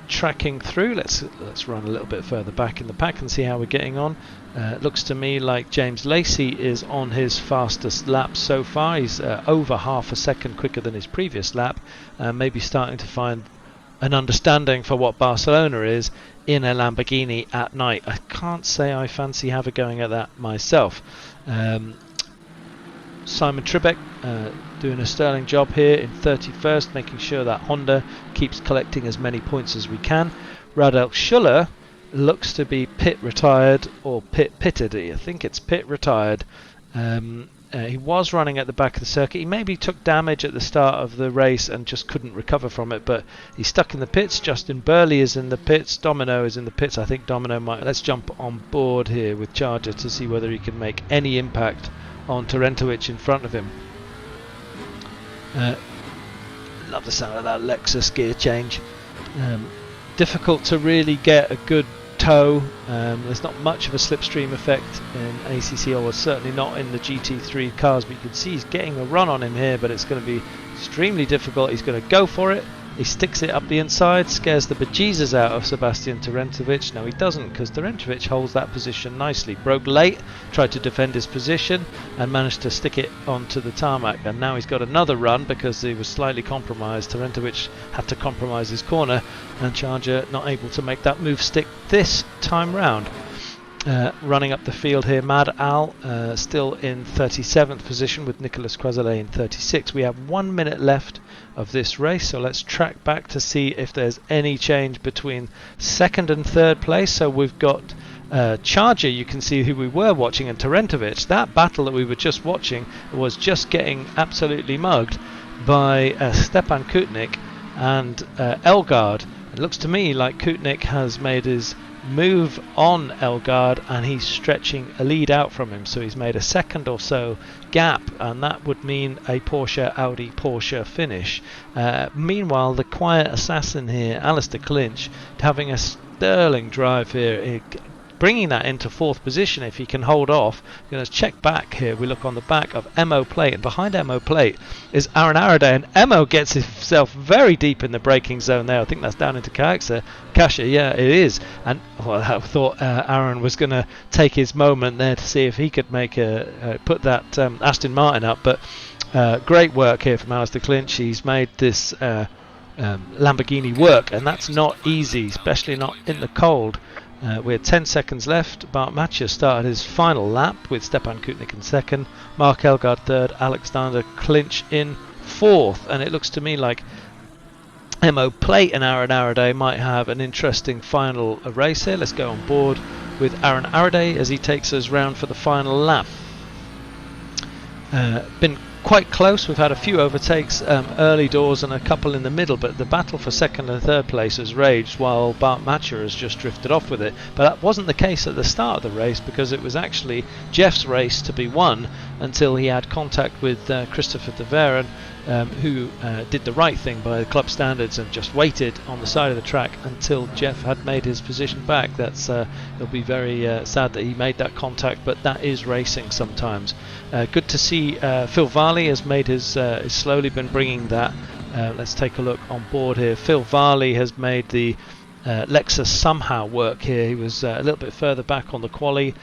Tracking through, let's run a little bit further back in the pack and see how we're getting on. Looks to me like James Lacey is on his fastest lap so far. He's over half a second quicker than his previous lap, maybe starting to find an understanding for what Barcelona is in a Lamborghini at night. I can't say I fancy having going at that myself. Simon Tribeck doing a sterling job here in 31st, making sure that Honda keeps collecting as many points as we can. Radel Schuller looks to be pit retired or pitted. I think it's pit retired. He was running at the back of the circuit. He maybe took damage at the start of the race and just couldn't recover from it, but he's stuck in the pits. Justin Burley is in the pits. Domino is in the pits. I think Domino might. Let's jump on board here with Charger to see whether he can make any impact on Tarentovic in front of him. Love the sound of that Lexus gear change. Difficult to really get a good tow. There's not much of a slipstream effect in ACC, or certainly not in the GT3 cars, but you can see he's getting a run on him here, but it's going to be extremely difficult. He's going to go for it. He sticks it up the inside, scares the bejesus out of Sebastian Tarentovic. No, he doesn't, because Tarentovic holds that position nicely. Broke late, tried to defend his position, and managed to stick it onto the tarmac. And now he's got another run because he was slightly compromised. Tarentovic had to compromise his corner, and Charger not able to make that move stick this time round. Running up the field here, Mad Al still in 37th position with Nicolas Croiselet in 36. We have 1 minute left of this race, so let's track back to see if there's any change between 2nd and 3rd place. So we've got Charger, you can see who we were watching, and Tarentovic. That battle that we were just watching was just getting absolutely mugged by Stepan Kutnik and Elgaard. It looks to me like Kutnik has made his move on Elgaard and he's stretching a lead out from him, so he's made a second or so gap, and that would mean a Porsche finish. Meanwhile, the quiet assassin here, Alistair Clinch, having a sterling drive here, bringing that into 4th position if he can hold off. Let's check back here. We look on the back of Emo Plate, and behind Emo Plate is Aaron Araday, and Emo gets himself very deep in the braking zone there. I think that's down into Kasha. Yeah, it is. And I thought Aaron was going to take his moment there to see if he could make put that Aston Martin up, but great work here from Alistair Clinch. He's made this Lamborghini work, and that's not easy, especially not in the cold. We had 10 seconds left. Bart Matcher started his final lap with Stepan Kutnik in 2nd, Mark Elgaard 3rd, Alexander Clinch in 4th, and it looks to me like Emo Plate and Aaron Araday might have an interesting final race here. Let's go on board with Aaron Araday as he takes us round for the final lap. Been quite close. We've had a few overtakes early doors and a couple in the middle, but the battle for 2nd and 3rd place has raged while Bart Matcher has just drifted off with it. But that wasn't the case at the start of the race, because it was actually Jeff's race to be won until he had contact with Christopher de Veren, who did the right thing by the club standards and just waited on the side of the track until Jeff had made his position back. It'll be very sad that he made that contact, but that is racing sometimes. Good to see Phil Varley has made his slowly been bringing that. Let's take a look on board here. Phil Varley has made the Lexus somehow work here. He was a little bit further back on the quali,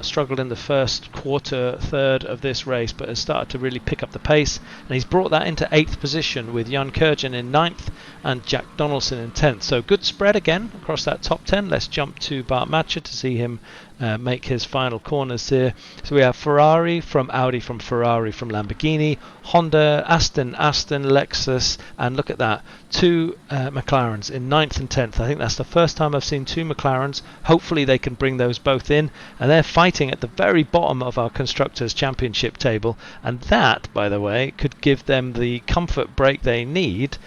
struggled in the first third of this race, but has started to really pick up the pace, and he's brought that into 8th position with Jan Kurjan in 9th and Jack Donaldson in 10th. So good spread again across that top 10. Let's jump to Bart Matcher to see him make his final corners here. So we have Ferrari from Audi, from Ferrari from Lamborghini, Honda, Aston, Lexus, and look at that, 2 McLarens in 9th and 10th. I think that's the first time I've seen 2 McLarens. Hopefully they can bring those both in, and they're fighting at the very bottom of our Constructors Championship table, and that, by the way, could give them the comfort break they need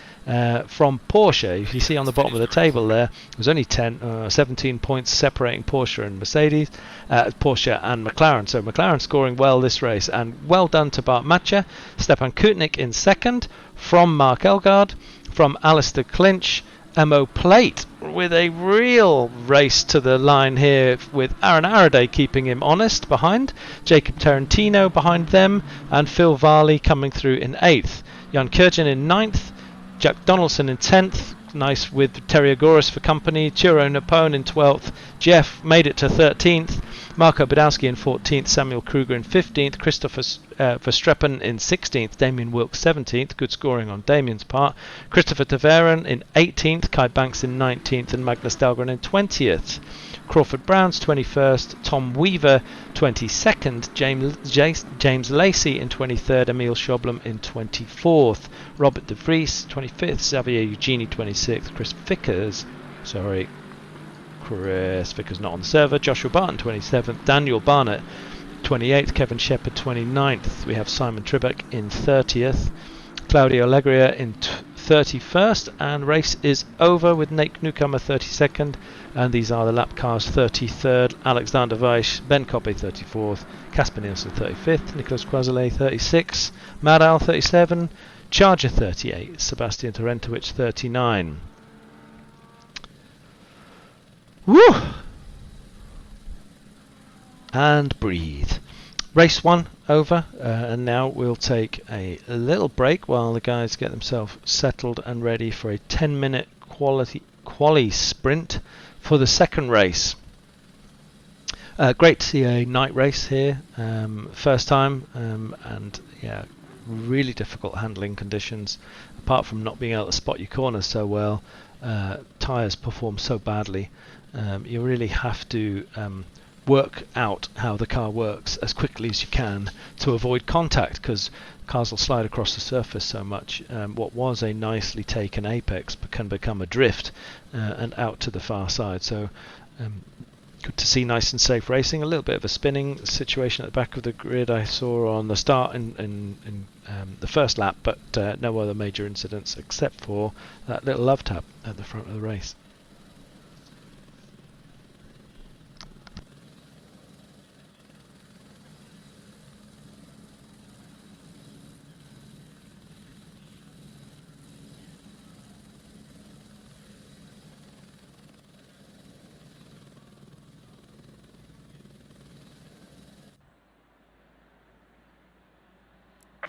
from Porsche. If you see on the bottom of the table there, there's only 17 points separating Porsche and Porsche and McLaren. So McLaren scoring well this race, and well done to Bart Matcher. Stefan Kutnik in 2nd, from Mark Elgard, from Alistair Clinch, Mo Plate with a real race to the line here, with Aaron Araday keeping him honest behind, Jacob Tarantino behind them, and Phil Varley coming through in 8th. Jan Kurjan in 9th, Jack Donaldson in 10th, nice with Terry Agoras for company, Turo Napone in 12th, Jeff made it to 13th, Marco Badowski in 14th, Samuel Kruger in 15th, Christopher Verstreppen in 16th, Damien Wilkes 17th, good scoring on Damien's part, Christopher Taveren in 18th, Kai Banks in 19th, and Magnus Dahlgren in 20th. Crawford Brown's 21st, Tom Weaver 22nd, James Lacey in 23rd, Emil Schoblem in 24th, Robert De Vries 25th, Xavier Eugenie 26th, Chris Vickers not on the server, Joshua Barton 27th, Daniel Barnett 28th, Kevin Shepherd 29th. We have Simon Tribeck in 30th, Claudio Allegria in 31st, and race is over with Nate Newcomer 32nd, and these are the lap cars: 33rd, Alexander Weiss, Ben Koppe 34th, Casper Nielsen 35th, Nicolas Croiselet 36, Madal 37, Charger 38, Sebastian Torentowicz 39. Woo! And breathe. Race 1 over, and now we'll take a little break while the guys get themselves settled and ready for a 10-minute quali sprint for the second race. Great to see a night race here, first time, and yeah, really difficult handling conditions. Apart from not being able to spot your corners so well, tyres perform so badly. You really have to work out how the car works as quickly as you can to avoid contact, because cars will slide across the surface so much. What was a nicely taken apex can become a drift and out to the far side. So good to see nice and safe racing. A little bit of a spinning situation at the back of the grid I saw on the start in the first lap, but no other major incidents except for that little love tap at the front of the race.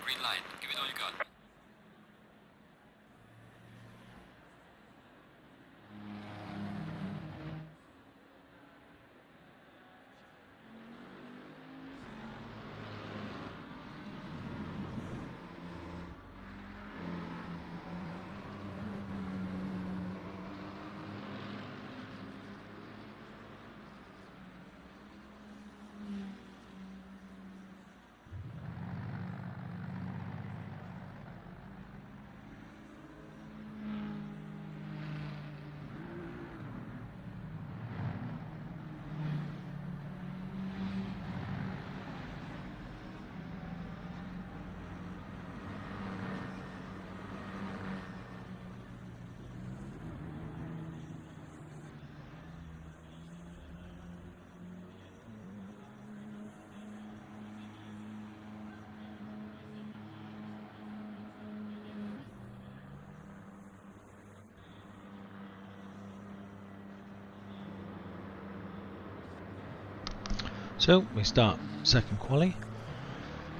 Green light, give it all you got.
So we start second quali.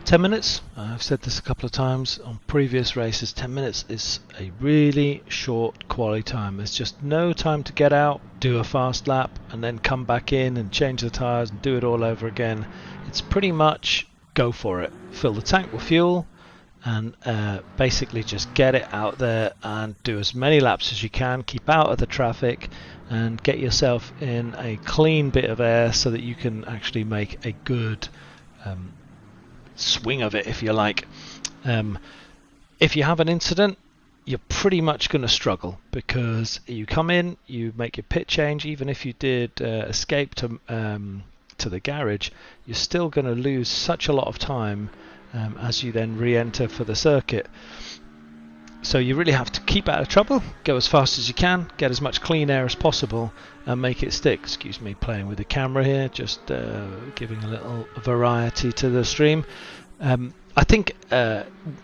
10 minutes, I've said this a couple of times on previous races, 10 minutes is a really short quali time. There's just no time to get out, do a fast lap and then come back in and change the tyres and do it all over again. It's pretty much go for it. Fill the tank with fuel and basically just get it out there and do as many laps as you can, keep out of the traffic and get yourself in a clean bit of air so that you can actually make a good swing of it, if you like. If you have an incident, you're pretty much going to struggle, because you come in, you make your pit change, even if you did escape to the garage, you're still going to lose such a lot of time as you then re-enter for the circuit. So you really have to keep out of trouble, go as fast as you can, get as much clean air as possible and make it stick. Excuse me, playing with the camera here, just giving a little variety to the stream. I think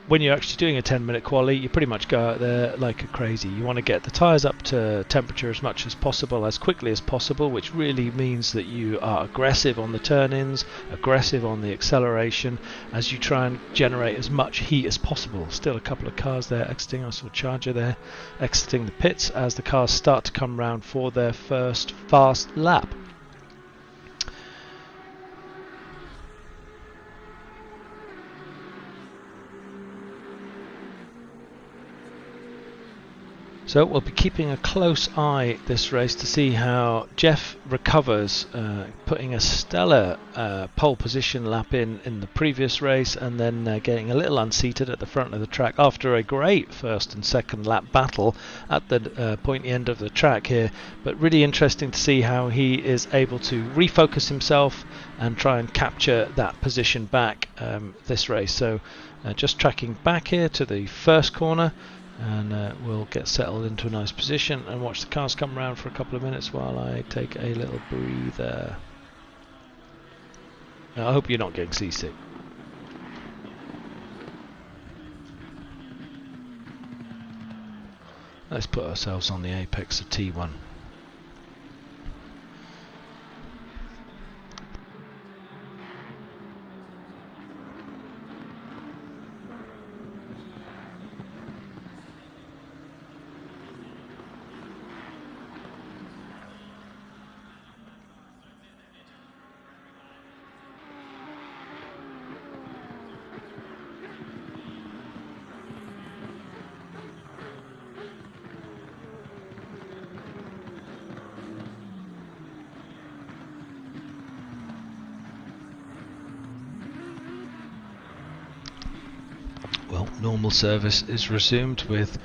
when you're actually doing a 10-minute quali, you pretty much go out there like crazy. You want to get the tyres up to temperature as much as possible, as quickly as possible, which really means that you are aggressive on the turn-ins, aggressive on the acceleration, as you try and generate as much heat as possible. Still a couple of cars there exiting. I saw Charger there exiting the pits as the cars start to come round for their first fast lap. So we'll be keeping a close eye this race to see how Jeff recovers, putting a stellar pole position lap in the previous race, and then getting a little unseated at the front of the track after a great first and second lap battle at the pointy end of the track here. But really interesting to see how he is able to refocus himself and try and capture that position back this race. So just tracking back here to the first corner, and we'll get settled into a nice position and watch the cars come around for a couple of minutes while I take a little breather. Now, I hope you're not getting seasick. Let's put ourselves on the apex of T1. Well, normal service is resumed with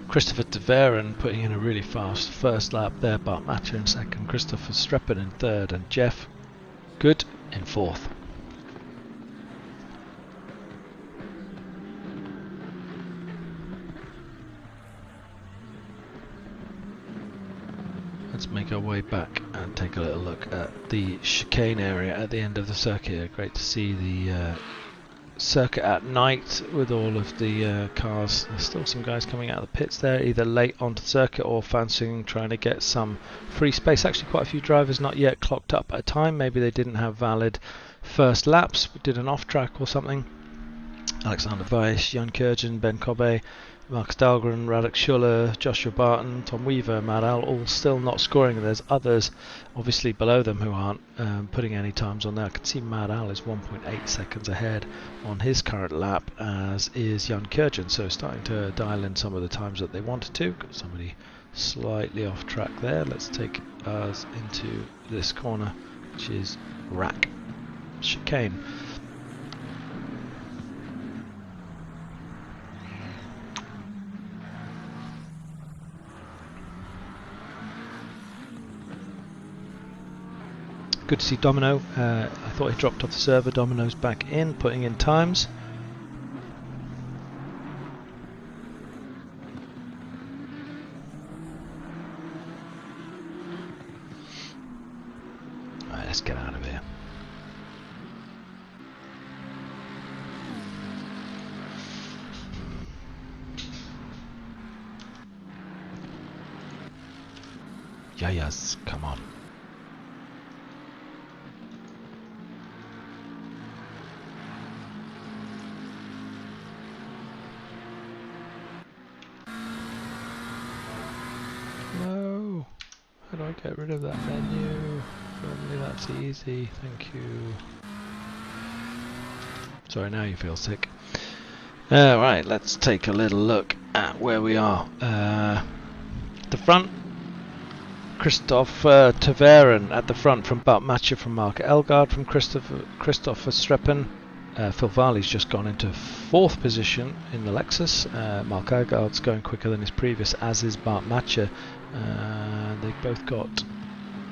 Christopher de Veren putting in a really fast first lap there, Bart Matcher in second, Christopher Streppen in third, and Jeff Good in fourth. Let's make our way back and take a little look at the chicane area at the end of the circuit. Great to see the circuit at night with all of the cars. There's still some guys coming out of the pits there, either late onto the circuit or fancying trying to get some free space. Actually quite a few drivers not yet clocked up at a time. Maybe they didn't have valid first laps, did an off track or something. Alexander Weiss, Jan Kurjan, Ben Kobe, Marcus Dahlgren, Radek Schuller, Joshua Barton, Tom Weaver, Matt Al, all still not scoring. And there's others obviously below them who aren't putting any times on there. I can see Matt Al is 1.8 seconds ahead on his current lap, as is Jan Kurjan. So starting to dial in some of the times that they wanted to. Got somebody slightly off track there. Let's take us into this corner, which is Rack Chicane. Good to see Domino. I thought he dropped off the server. Domino's back in, putting in times. Alright, let's get out of here. Yes, come on. get rid of that menu. Normally that's easy, thank you. Sorry, now you feel sick. Right, let's take a little look at where we are. The front, Christopher Taveren at the front from Bart Matcher from Mark Elgaard from Christopher Streppen. Phil Varley's just gone into 4th position in the Lexus. Mark Elgaard's going quicker than his previous, as is Bart Matcher. They've both got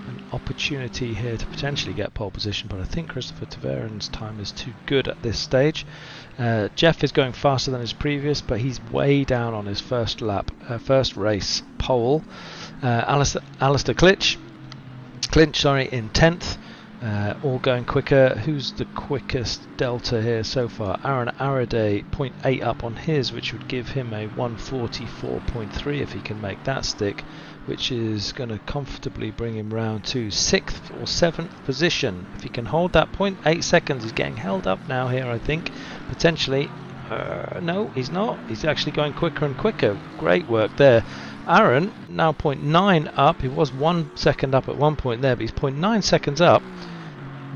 an opportunity here to potentially get pole position, but I think Christopher Taveren's time is too good at this stage. Jeff is going faster than his previous, but he's way down on his first race pole. Alistair Clinch, in 10th. All going quicker. Who's the quickest delta here so far? Aaron Araday, 0.8 up on his, which would give him a 144.3 if he can make that stick, which is going to comfortably bring him round to 6th or 7th position. If he can hold that 0.8 seconds, he's getting held up now here, I think. Potentially. No, he's not. He's actually going quicker and quicker. Great work there. Aaron, now 0.9 up. He was 1 second up at one point there, but he's 0.9 seconds up.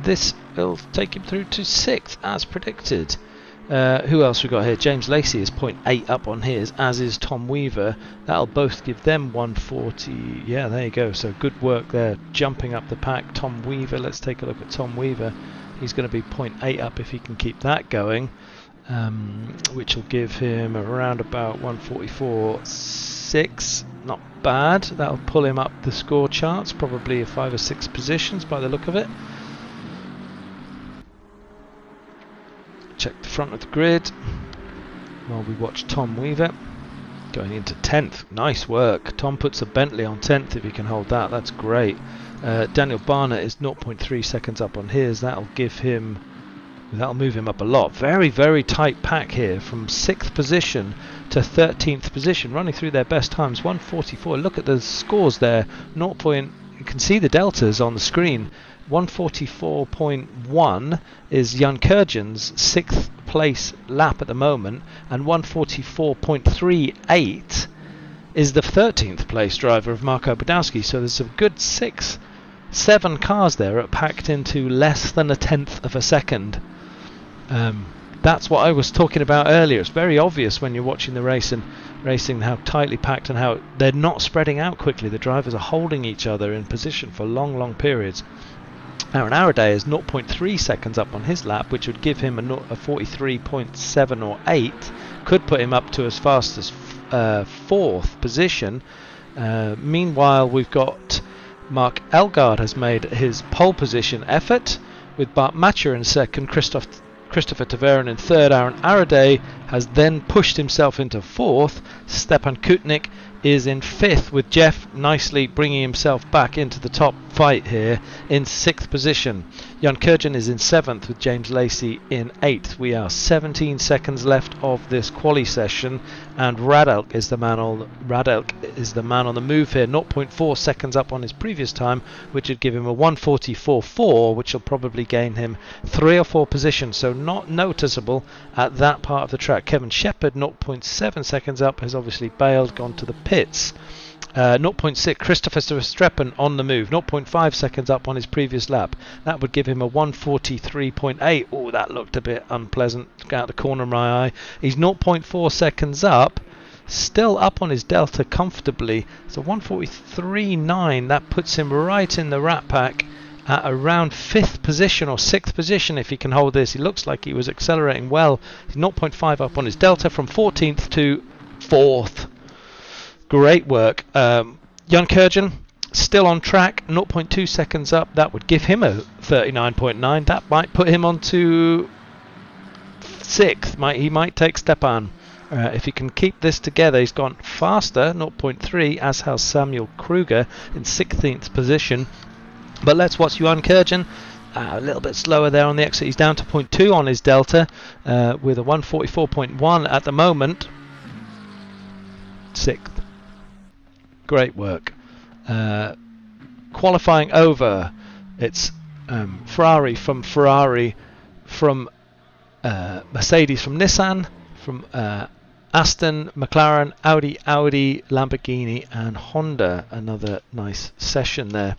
This will take him through to 6th, as predicted. Who else we got here? James Lacey is 0.8 up on his, as is Tom Weaver. That'll both give them 140. Yeah, there you go. So good work there, jumping up the pack. Tom Weaver, let's take a look at Tom Weaver. He's going to be 0.8 up if he can keep that going, which will give him around about 144.6. Not bad. That'll pull him up the score charts, probably 5 or 6 positions by the look of it. Check the front of the grid while we watch Tom Weaver going into 10th. Nice work. Tom puts a Bentley on 10th if he can hold that. That's great. Daniel Barnett is 0.3 seconds up on his. That'll move him up a lot. Very, very tight pack here from 6th position to 13th position, running through their best times. 144. Look at the scores there. You can see the deltas on the screen. 144.1 is Jan Kurjan's 6th place lap at the moment, and 144.38 is the 13th place driver of Marko Budowski. So there's a good 7 cars there packed into less than 1/10 of a second. That's what I was talking about earlier. It's very obvious when you're watching the race and racing how tightly packed and how they're not spreading out quickly. The drivers are holding each other in position for long periods. Aaron Araday is 0.3 seconds up on his lap, which would give him a 43.7 or 8. Could put him up to as fast as 4th position. Meanwhile, we've got Mark Elgaard has made his pole position effort, with Bart Matcher in 2nd, Christopher Taveren in 3rd. Aaron Araday has then pushed himself into 4th. Stepan Kutnik is in 5th, with Jeff nicely bringing himself back into the top fight here in 6th position. Jan Kurjan is in 7th, with James Lacey in 8th. We are 17 seconds left of this quali session, and Radelk is the man on the move here. 0.4 seconds up on his previous time, which would give him a 144.4, which will probably gain him 3 or 4 positions, so not noticeable at that part of the track. Kevin Shepherd, 0.7 seconds up, has obviously bailed, gone to the pits. 0.6 Christopher Streppen on the move, 0.5 seconds up on his previous lap. That would give him a 143.8. Oh, that looked a bit unpleasant out the corner of my eye. He's 0.4 seconds up, still up on his delta comfortably. So 143.9, that puts him right in the Rat Pack at around 5th position or 6th position if he can hold this. He looks like he was accelerating well. He's 0.5 up on his delta from 14th to 4th. Great work. Jan Kurjan still on track, 0.2 seconds up. That would give him a 39.9. That might put him on to 6th. He might take Stepan. If he can keep this together, he's gone faster, 0.3, as has Samuel Kruger in 16th position. But let's watch Jan Kurjan. A little bit slower there on the exit. He's down to 0.2 on his delta, with a 144.1 at the moment. 6th. Great work. Qualifying over, it's Ferrari from Mercedes from Nissan, from Aston, McLaren, Audi, Lamborghini and Honda. Another nice session there.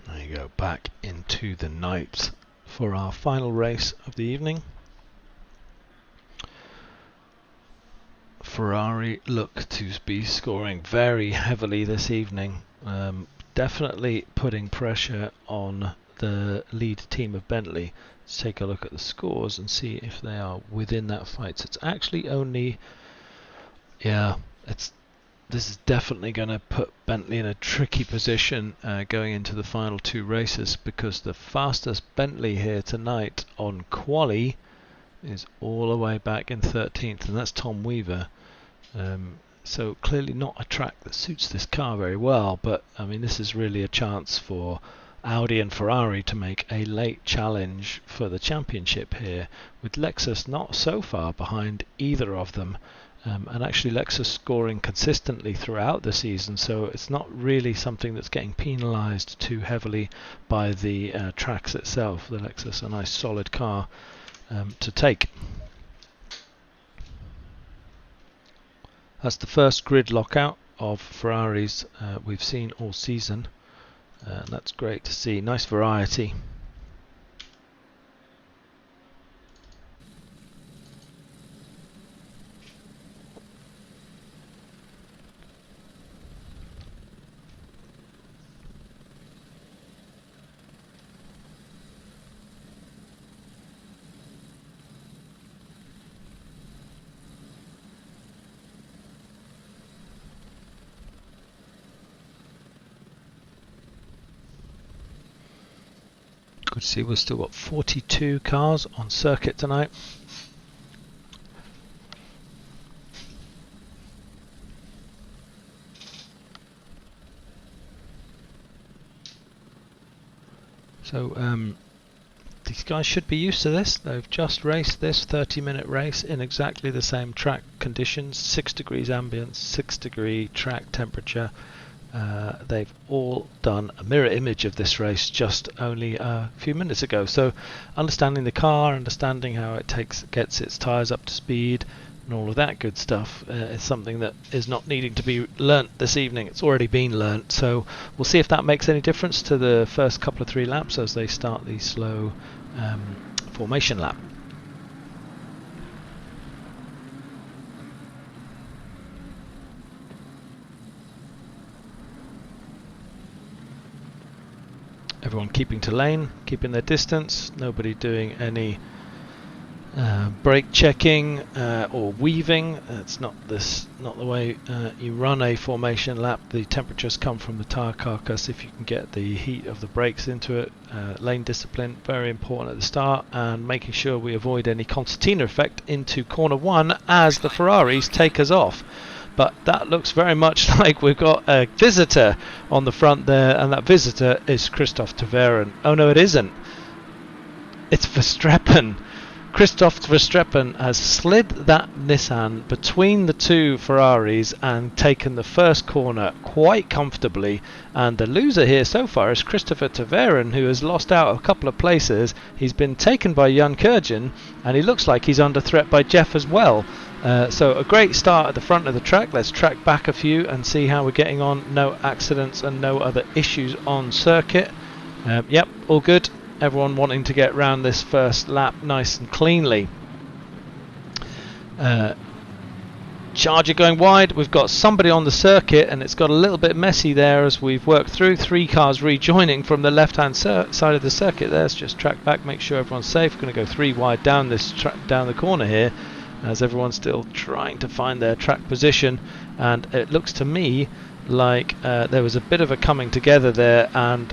There you go, back into the night for our final race of the evening. Ferrari look to be scoring very heavily this evening, definitely putting pressure on the lead team of Bentley. Let's take a look at the scores and see if they are within that fight. So it's actually only, this is definitely going to put Bentley in a tricky position going into the final two races, because the fastest Bentley here tonight on quali is all the way back in 13th, and that's Tom Weaver. So clearly not a track that suits this car very well, but I mean, this is really a chance for Audi and Ferrari to make a late challenge for the championship here, with Lexus not so far behind either of them. And actually Lexus scoring consistently throughout the season, so it's not really something that's getting penalised too heavily by the tracks itself. The Lexus, a nice solid car to take. That's the first grid lockout of Ferraris we've seen all season. That's great to see, nice variety. Good to see we've still got 42 cars on circuit tonight. So these guys should be used to this. They've just raced this 30-minute race in exactly the same track conditions, 6 degrees ambient, 6 degree track temperature. They've all done a mirror image of this race just only a few minutes ago. So understanding the car, understanding how it gets its tyres up to speed and all of that good stuff is something that is not needing to be learnt this evening. It's already been learnt, so we'll see if that makes any difference to the first couple of 3 laps as they start the slow formation lap. Everyone keeping to lane, keeping their distance, nobody doing any brake checking or weaving. That's not the way you run a formation lap. The temperatures come from the tyre carcass. If you can get the heat of the brakes into it, lane discipline very important at the start, and making sure we avoid any concertina effect into corner 1 as the Ferraris take us off. But that looks very much like we've got a visitor on the front there, and that visitor is Christophe Taveren. Oh no, it isn't. It's Verstappen. Christophe Verstappen has slid that Nissan between the 2 Ferraris and taken the first corner quite comfortably. And the loser here so far is Christopher Taveren, who has lost out a couple of places. He's been taken by Jan Kurjan, and he looks like he's under threat by Jeff as well. So a great start at the front of the track. Let's track back a few and see how we're getting on. No accidents and no other issues on circuit. Yep, all good. everyone wanting to get round this first lap nice and cleanly. Charger going wide. We've got somebody on the circuit, and it's got a little bit messy there as we've worked through. 3 cars rejoining from the left-hand side of the circuit. Let's just track back, make sure everyone's safe. Going to go 3 wide down this down the corner here, as everyone's still trying to find their track position. And it looks to me like there was a bit of a coming together there, and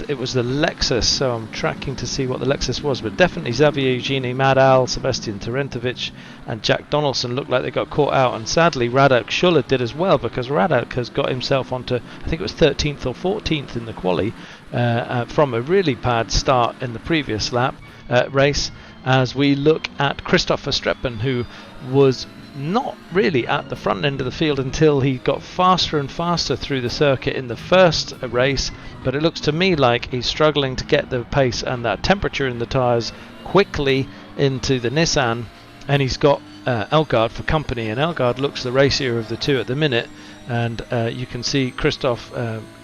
it was the Lexus, so I'm tracking to see what the Lexus was, but definitely Xavier Eugenie, Mad Al, Sebastian Terentovic and Jack Donaldson looked like they got caught out, and sadly Radek Schuller did as well, because Radek has got himself onto, I think it was 13th or 14th in the quali, from a really bad start in the previous race, as we look at Christoph Verstappen, who was not really at the front end of the field until he got faster and faster through the circuit in the first race, but it looks to me like he's struggling to get the pace and that temperature in the tyres quickly into the Nissan, and he's got Elgaard for company, and Elgaard looks the racier of the two at the minute, and you can see Christoph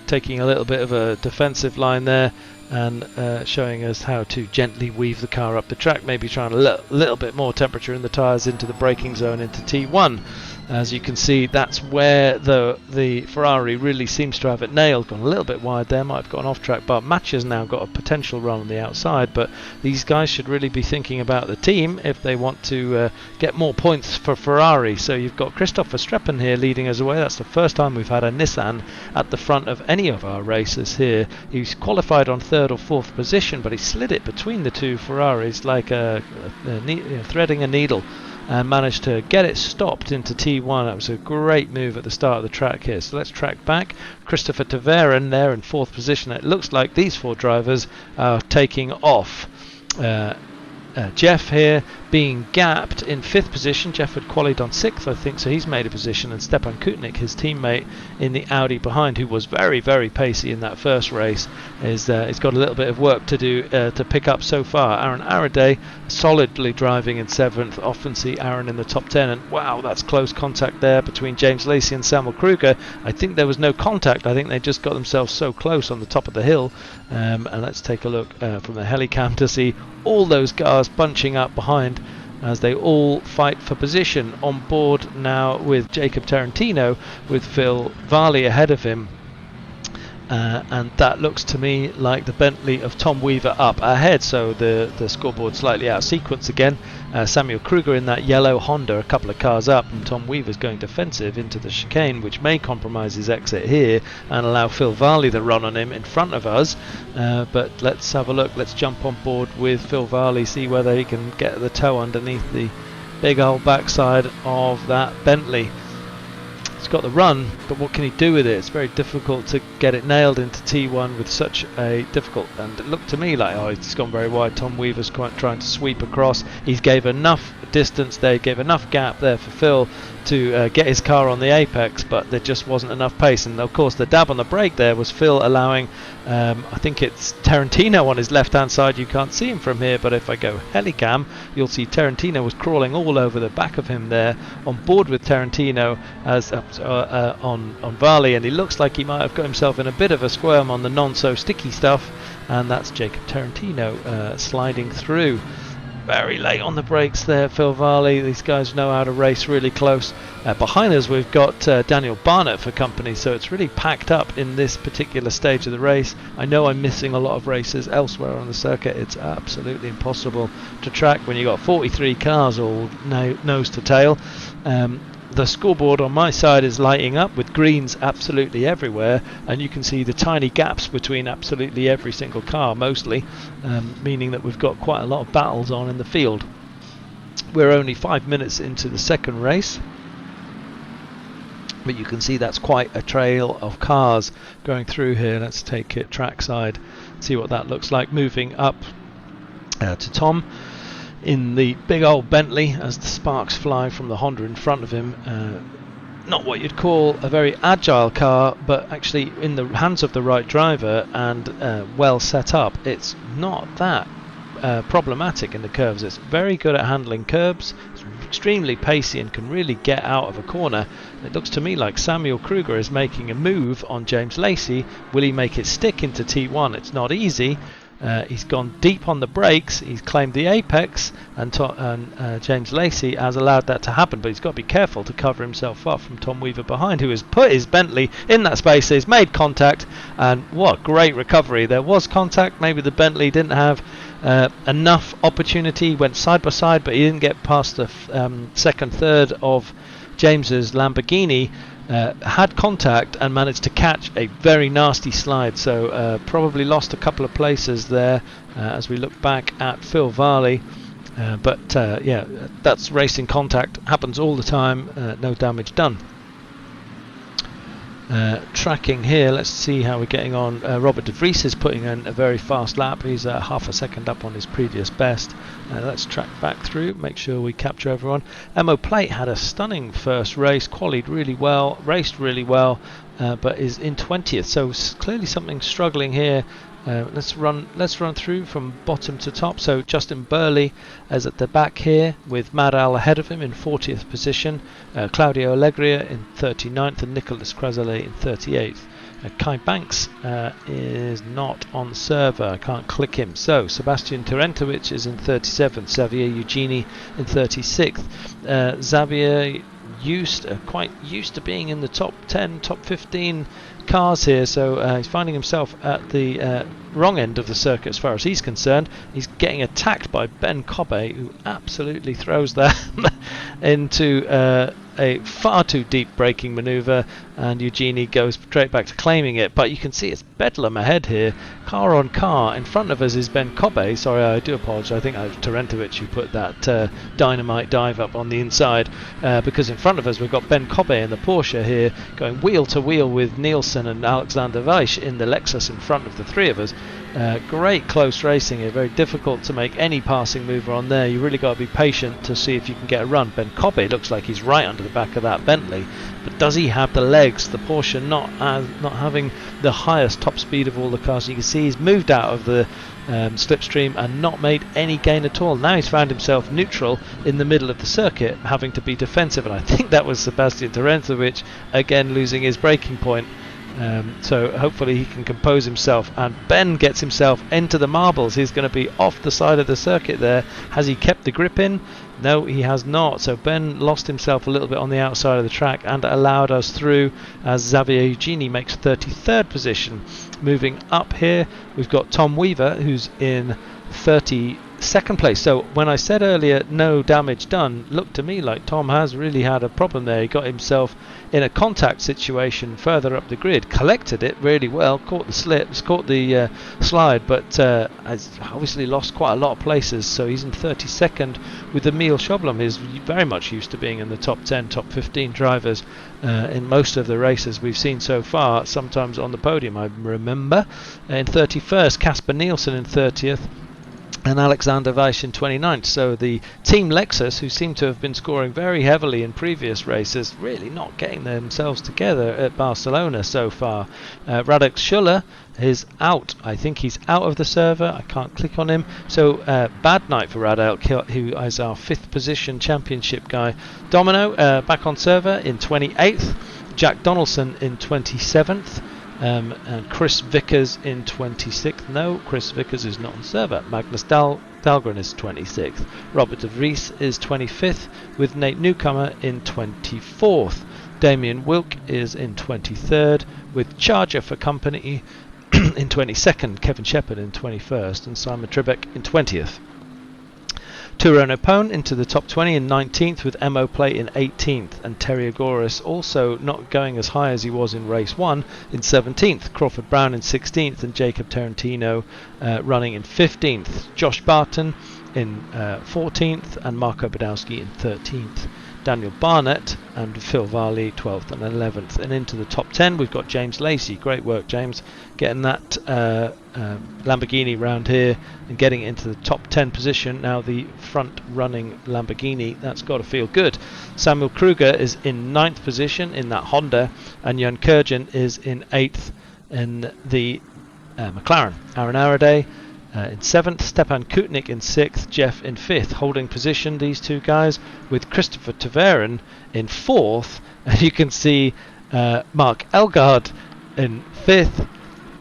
taking a little bit of a defensive line there, and showing us how to gently weave the car up the track, maybe trying a little bit more temperature in the tyres into the braking zone into T1. As you can see, that's where the Ferrari really seems to have it nailed. Gone a little bit wide there, might have gone off track, but Match's now got a potential run on the outside, but these guys should really be thinking about the team if they want to get more points for Ferrari. So you've got Christoph Verstappen here leading us away. That's the first time we've had a Nissan at the front of any of our races here. He's qualified on 3rd or 4th position, but he slid it between the two Ferraris like threading a needle, and managed to get it stopped into T1. That was a great move at the start of the track here. So let's track back. Christopher Taveren there in 4th position. It looks like these 4 drivers are taking off. Jeff here being gapped in 5th position. Jeff had qualified on 6th, I think, so he's made a position, and Stepan Kutnik, his teammate in the Audi behind, who was very, very pacey in that first race, he's got a little bit of work to do to pick up so far. Aaron Araday solidly driving in 7th. Often see Aaron in the top 10, and wow, that's close contact there between James Lacey and Samuel Kruger. I think there was no contact. I think they just got themselves so close on the top of the hill. And let's take a look from the helicam to see all those cars bunching up behind as they all fight for position. On board now with Jacob Tarantino, with Phil Varley ahead of him, and that looks to me like the Bentley of Tom Weaver up ahead, so the scoreboard slightly out of sequence again. Samuel Kruger in that yellow Honda a couple of cars up, and Tom Weaver's going defensive into the chicane, which may compromise his exit here and allow Phil Varley the run on him in front of us, but let's have a look. Let's jump on board with Phil Varley, see whether he can get the toe underneath the big old backside of that Bentley. It's got the run, but what can he do with it? It's very difficult to get it nailed into T1 with such a difficult, and it looked to me like, oh, it's gone very wide. Tom Weaver's quite trying to sweep across. He gave enough distance there, gave enough gap there for Phil to get his car on the apex, but there just wasn't enough pace. And of course the dab on the brake there was Phil allowing, I think it's Tarantino on his left hand side. You can't see him from here, but if I go helicam, you'll see Tarantino was crawling all over the back of him there, on board with Tarantino as on Varley, and he looks like he might have got himself in a bit of a squirm on the non-so-sticky stuff, and that's Jacob Tarantino sliding through. Very late on the brakes there, Phil Varley. These guys know how to race really close. Behind us we've got Daniel Barnett for company, so it's really packed up in this particular stage of the race. I know I'm missing a lot of races elsewhere on the circuit. It's absolutely impossible to track when you've got 43 cars all nose to tail. The scoreboard on my side is lighting up with greens absolutely everywhere, and you can see the tiny gaps between absolutely every single car, mostly, meaning that we've got quite a lot of battles on in the field. We're only 5 minutes into the second race, but you can see that's quite a trail of cars going through here. Let's take it trackside, see what that looks like. Moving up to Tom in the big old Bentley as the sparks fly from the Honda in front of him. Not what you'd call a very agile car, but actually in the hands of the right driver and well set up, it's not that problematic in the curves. It's very good at handling curbs, it's extremely pacey and can really get out of a corner. It looks to me like Samuel Kruger is making a move on James Lacey. Will he make it stick into T1? It's not easy, He's gone deep on the brakes, he's claimed the apex, and James Lacey has allowed that to happen, but he's got to be careful to cover himself up from Tom Weaver behind, who has put his Bentley in that space. He's made contact, and what great recovery. There was contact, maybe the Bentley didn't have enough opportunity, went side by side, but he didn't get past the second third of James's Lamborghini. Had contact and managed to catch a very nasty slide, so probably lost a couple of places there as we look back at Phil Varley, but yeah, that's racing contact, happens all the time, no damage done. Tracking here, let's see how we're getting on. Robert de Vries is putting in a very fast lap. He's half a second up on his previous best. Let's track back through, make sure we capture everyone. Mo Plate had a stunning first race, qualied really well, raced really well, but is in 20th, so clearly something struggling here. Let's run through from bottom to top. So Justin Burley is at the back here with Mad Al ahead of him in 40th position, Claudio Allegria in 39th and Nicolas Crazalet in 38th. Kai Banks is not on server, I can't click him. So Sebastian Terentovic is in 37th, Xavier Eugeni in 36th. Xavier quite used to being in the top 10, top 15 cars here, so he's finding himself at the wrong end of the circuit as far as he's concerned. He's getting attacked by Ben Cobbe, who absolutely throws that into a far too deep braking manoeuvre, and Eugenie goes straight back to claiming it. But you can see it's bedlam ahead here, car on car. In front of us is Ben Cobbe. Sorry, I do apologise, I think it was Terentovic who put that dynamite dive up on the inside, because in front of us we've got Ben Cobbe in the Porsche here going wheel to wheel with Nielsen and Alexander Weiss in the Lexus in front of the three of us. Great close racing here, very difficult to make any passing mover on there. You really got to be patient to see if you can get a run. Ben Cobbe looks like he's right under the back of that Bentley, but does he have the legs? The Porsche not having the highest top speed of all the cars. You can see he's moved out of the slipstream and not made any gain at all. Now he's found himself neutral in the middle of the circuit, having to be defensive, and I think that was Sebastian Terentovic again losing his braking point. So hopefully he can compose himself, and Ben gets himself into the marbles. He's going to be off the side of the circuit there. Has he kept the grip in? No, he has not. So Ben lost himself a little bit on the outside of the track and allowed us through as Xavier Eugenie makes 33rd position. Moving up here, we've got Tom Weaver, who's in 32nd place. So when I said earlier no damage done, looked to me like Tom has really had a problem there. He got himself in a contact situation further up the grid, collected it really well, caught the slips, caught the slide, but has obviously lost quite a lot of places. So he's in 32nd with Emil Schoblum. He's very much used to being in the top 10, top 15 drivers in most of the races we've seen so far, sometimes on the podium, I remember. In 31st, Casper Nielsen in 30th, and Alexander Weiss in 29th. So the Team Lexus, who seem to have been scoring very heavily in previous races, really not getting themselves together at Barcelona so far. Radek Schuller is out. I think he's out of the server. I can't click on him. So bad night for Radek, who is our 5th position championship guy. Domino back on server in 28th. Jack Donaldson in 27th. And Chris Vickers in 26th. No, Chris Vickers is not on server. Magnus Dahlgren is 26th. Robert de Vries is 25th, with Nate Newcomer in 24th. Damien Wilk is in 23rd, with Charger for Company in 22nd, Kevin Shepherd in 21st, and Simon Trebek in 20th. Tyrone Opone into the top 20 in 19th, with Mo Plate in 18th, and Terry Agoris also not going as high as he was in race 1 in 17th. Crawford Brown in 16th, and Jacob Tarantino running in 15th. Josh Barton in 14th, and Marco Badowski in 13th. Daniel Barnett and Phil Varley 12th and 11th. And into the top 10 we've got James Lacey. Great work, James, getting that Lamborghini round here and getting into the top 10 position. Now the front running Lamborghini, that's got to feel good. Samuel Kruger is in 9th position in that Honda, and Jan Kurjan is in 8th in the McLaren. Aaron Araday in 7th, Stepan Kutnik in 6th, Jeff in 5th, holding position, these two guys, with Christopher Taveren in 4th, and you can see Mark Elgaard in 5th,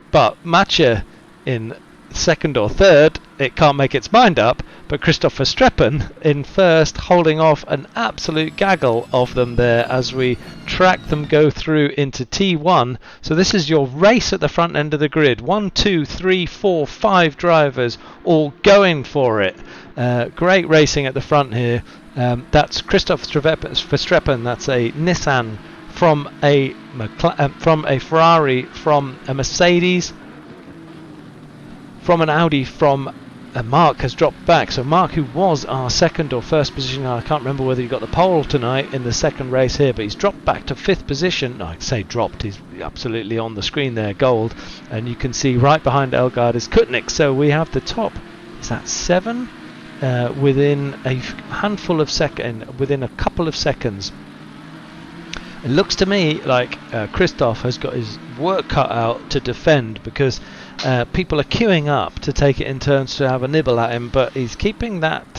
but Matcha in second or third, it can't make its mind up, but Christoph Verstappen in first, holding off an absolute gaggle of them there as we track them go through into T1. So this is your race at the front end of the grid. 1, 2, 3, 4, 5 drivers all going for it. Great racing at the front here. That's Christoph Verstappen. That's a Nissan from a Ferrari, from a Mercedes, from an Audi, from Mark has dropped back. So Mark, who was our second or first position, I can't remember whether he got the pole tonight in the second race here, but he's dropped back to 5th position. No, I'd say dropped, he's absolutely on the screen there, gold. And you can see right behind Elgaard is Kutnik. So we have the top, is that 7? Within a handful of within a couple of seconds. It looks to me like Christoph has got his work cut out to defend, because people are queuing up to take it in turns to have a nibble at him, but he's keeping that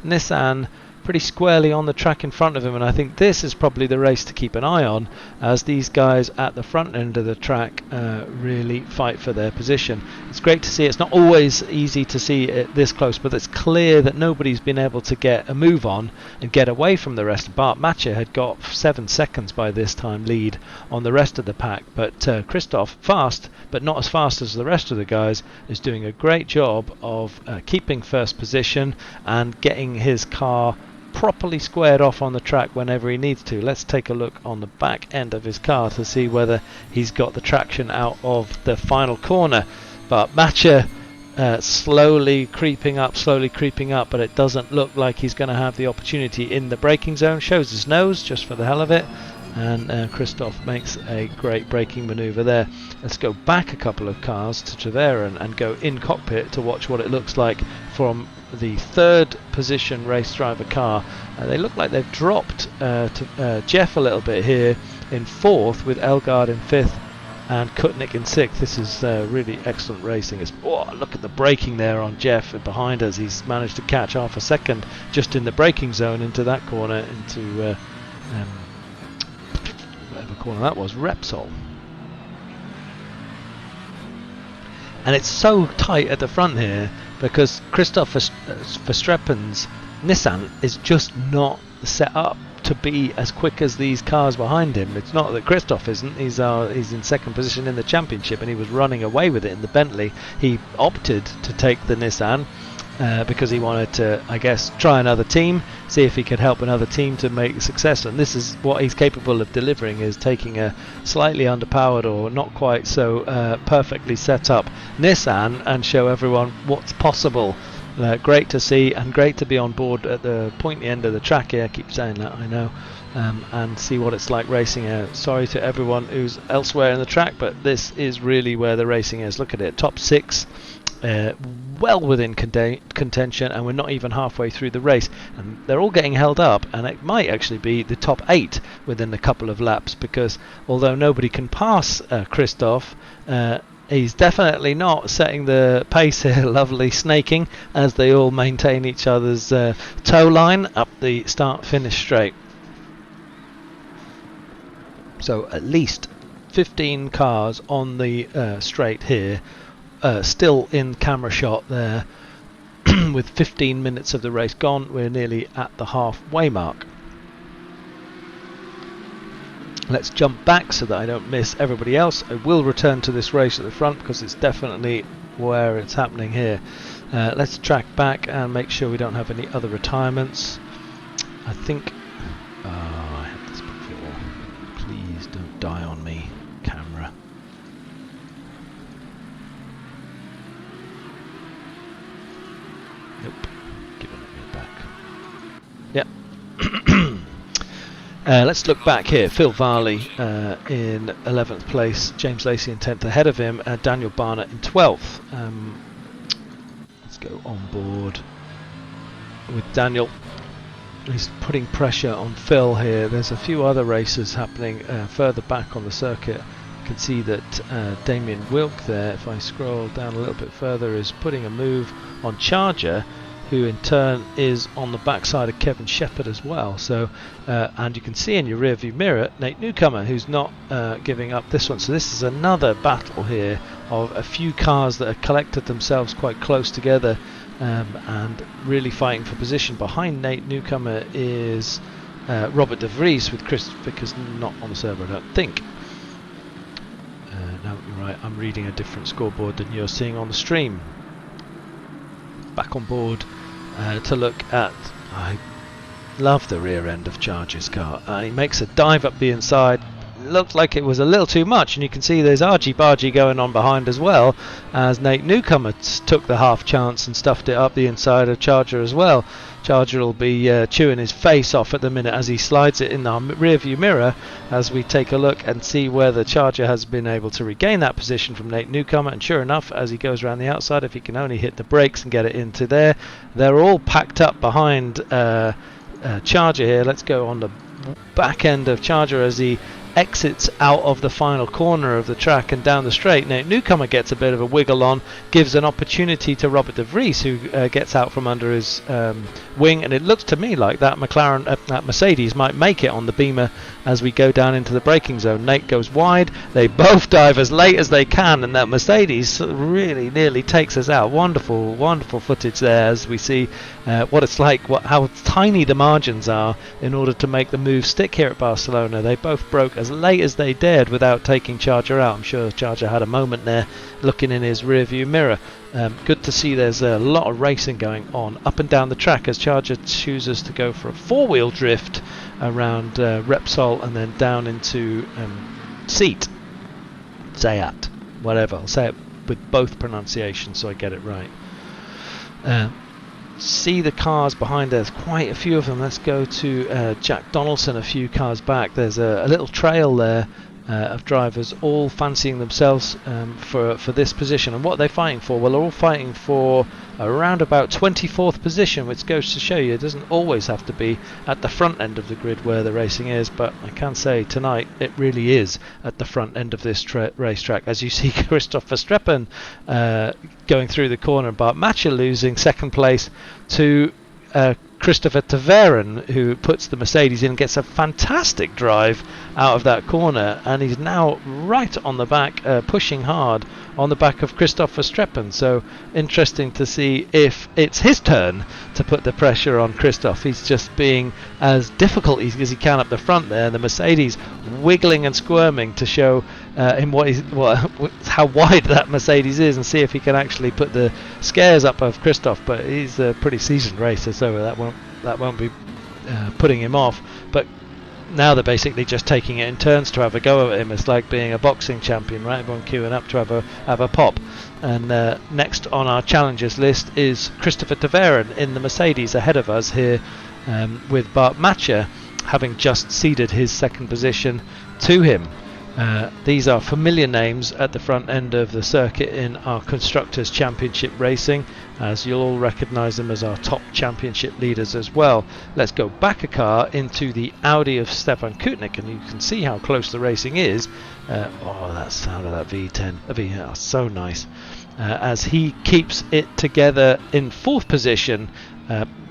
Nissan pretty squarely on the track in front of him, and I think this is probably the race to keep an eye on, as these guys at the front end of the track really fight for their position. It's great to see. It's not always easy to see it this close, but it's clear that nobody's been able to get a move on and get away from the rest. Bart Matcher had got 7 seconds by this time lead on the rest of the pack, but Christoph, fast but not as fast as the rest of the guys, is doing a great job of keeping first position and getting his car properly squared off on the track whenever he needs to. Let's take a look on the back end of his car to see whether he's got the traction out of the final corner. But Matcher slowly creeping up, but it doesn't look like he's going to have the opportunity in the braking zone. Shows his nose just for the hell of it, and Christoph makes a great braking maneuver there. Let's go back a couple of cars to Trevera and go in cockpit to watch what it looks like from the 3rd position race driver car. They look like they've dropped to Jeff a little bit here in 4th, with Elgaard in 5th and Kutnik in 6th. This is really excellent racing. Look at the braking there on Jeff behind us. He's managed to catch half a second just in the braking zone into that corner, into whatever corner that was, Repsol. And it's so tight at the front here because Christoph Verstappen's Nissan is just not set up to be as quick as these cars behind him. It's not that Christoph isn't. He's in 2nd position in the championship, and he was running away with it in the Bentley. He opted to take the Nissan because he wanted to, I guess, try another team, see if he could help another team to make success. And this is what he's capable of delivering, is taking a slightly underpowered or not quite so perfectly set up Nissan and show everyone what's possible. Great to see, and great to be on board at the pointy end of the track here. I keep saying that, I know, and see what it's like racing here. Sorry to everyone who's elsewhere in the track, but this is really where the racing is. Look at it, top 6, well within contention, and we're not even halfway through the race, and they're all getting held up, and it might actually be the top 8 within a couple of laps, because although nobody can pass Christoph, he's definitely not setting the pace here. Lovely snaking as they all maintain each other's tow line up the start-finish straight. So at least 15 cars on the straight here, still in camera shot there. With 15 minutes of the race gone, we're nearly at the halfway mark. Let's jump back so that I don't miss everybody else. I will return to this race at the front because it's definitely where it's happening here. Let's track back and make sure we don't have any other retirements. I think... Oh, I had this before. Please don't die on me, camera. Nope. Giving it back. Yep. Let's look back here. Phil Varley in 11th place, James Lacey in 10th, ahead of him, Daniel Barnett in 12th. Let's go on board with Daniel. He's putting pressure on Phil here. There's a few other races happening further back on the circuit. You can see that Damien Wilk there, if I scroll down a little bit further, is putting a move on Charger, who in turn is on the backside of Kevin Shepherd as well. So, and you can see in your rear view mirror Nate Newcomer, who's not giving up this one. So this is another battle here of a few cars that have collected themselves quite close together and really fighting for position. Behind Nate Newcomer is Robert de Vries, with Chris Vickers not on the server, I don't think. No, you're right, I'm reading a different scoreboard than you're seeing on the stream. Back on board to look at, I love the rear end of Charger's car. He makes a dive up the inside. Looked like it was a little too much, and you can see there's argy-bargy going on behind as well, as Nate Newcomer took the half chance and stuffed it up the inside of Charger as well. Charger will be chewing his face off at the minute as he slides it in our rear view mirror, as we take a look and see whether Charger has been able to regain that position from Nate Newcomer. And sure enough, as he goes around the outside, if he can only hit the brakes and get it into there, they're all packed up behind Charger here. Let's go on the back end of Charger as he exits out of the final corner of the track and down the straight. Nate Newcomer gets a bit of a wiggle on, gives an opportunity to Robert de Vries, who gets out from under his wing, and it looks to me like that that Mercedes might make it on the Beamer as we go down into the braking zone. Nate goes wide, they both dive as late as they can, and that Mercedes really nearly takes us out. Wonderful, wonderful footage there as we see what it's like, how tiny the margins are in order to make the move stick here at Barcelona. They both broke as late as they dared without taking Charger out. I'm sure Charger had a moment there looking in his rear view mirror. Good to see there's a lot of racing going on up and down the track as Charger chooses to go for a four-wheel drift around Repsol and then down into Zayat, whatever. I'll say it with both pronunciations so I get it right. See the cars behind, there's quite a few of them. Let's go to Jack Donaldson a few cars back. There's a little trail there of drivers all fancying themselves for this position. And what are they fighting for? Well, they're all fighting for around about 24th position, which goes to show you it doesn't always have to be at the front end of the grid where the racing is, but I can say tonight it really is at the front end of this racetrack, as you see Christoph Verstappen going through the corner and Bart Matcher losing second place to Christopher Taveren, who puts the Mercedes in and gets a fantastic drive out of that corner, and he's now right on the back, pushing hard on the back of Christoph Verstappen. So interesting to see if it's his turn to put the pressure on Christoph. He's just being as difficult as he can up the front there, the Mercedes wiggling and squirming to show him how wide that Mercedes is, and see if he can actually put the scares up of Christoph. But he's a pretty seasoned racer, so that won't be putting him off. But now they're basically just taking it in turns to have a go at him. It's like being a boxing champion, right? Everyone queuing up to have a pop. And next on our challengers list is Christopher Taveren in the Mercedes ahead of us here, with Bart Matcher having just ceded his second position to him. These are familiar names at the front end of the circuit in our Constructors Championship racing, as you'll all recognise them as our top championship leaders as well. Let's go back a car into the Audi of Stefan Kutnik, and you can see how close the racing is. Oh, that sound of that V10, so nice. As he keeps it together in fourth position,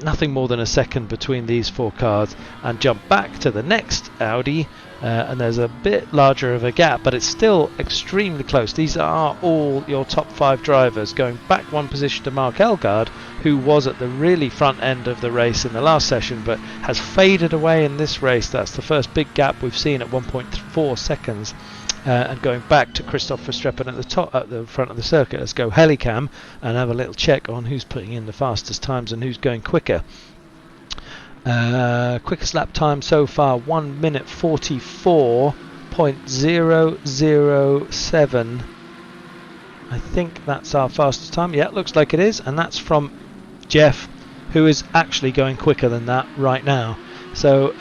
nothing more than a second between these four cars, and jump back to the next Audi, and there's a bit larger of a gap, but it's still extremely close. These are all your top five drivers. Going back one position to Mark Elgaard, who was at the really front end of the race in the last session but has faded away in this race. That's the first big gap we've seen at 1.4 seconds. And going back to Christoph Verstappen at the front of the circuit. Let's go Helicam and have a little check on who's putting in the fastest times and who's going quicker. Quickest lap time so far, 1 minute 44.007. I think that's our fastest time. Yeah, it looks like it is, and that's from Jeff, who is actually going quicker than that right now. So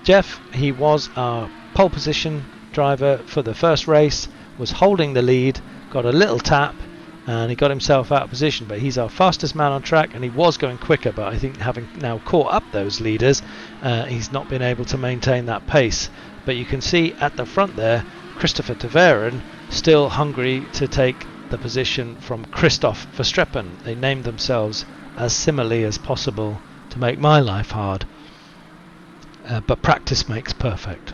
Jeff, he was our pole position driver for the first race, was holding the lead, got a little tap, and he got himself out of position. But he's our fastest man on track, and he was going quicker, but I think having now caught up those leaders, he's not been able to maintain that pace. But you can see at the front there, Christopher Taveren still hungry to take the position from Christoph Verstappen. They named themselves as similarly as possible to make my life hard. But practice makes perfect.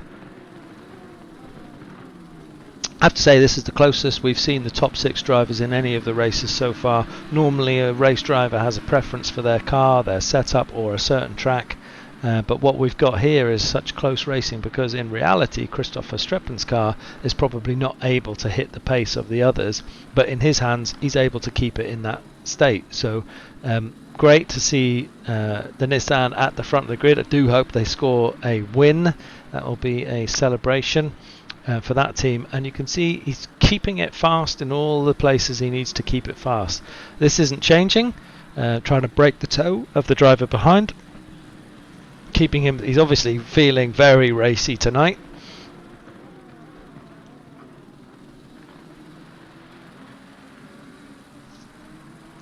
I have to say this is the closest we've seen the top 6 drivers in any of the races so far. Normally a race driver has a preference for their car, their setup or a certain track. But what we've got here is such close racing because in reality Christoph Verstappen's car is probably not able to hit the pace of the others, but in his hands he's able to keep it in that state. So great to see the Nissan at the front of the grid. I do hope they score a win. That will be a celebration for that team, and you can see he's keeping it fast in all the places he needs to keep it fast. This isn't changing, trying to break the toe of the driver behind, keeping him. He's obviously feeling very racy tonight.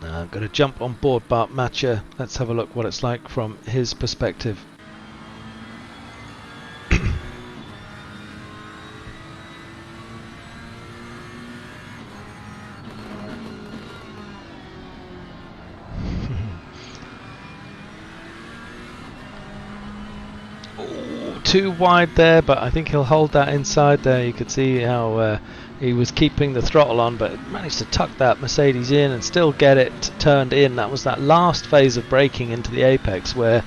Now I'm going to jump on board Bart Matcher. Let's have a look what it's like from his perspective. Too wide there, but I think he'll hold that inside there. You could see how he was keeping the throttle on, but managed to tuck that Mercedes in and still get it turned in. That was that last phase of braking into the apex where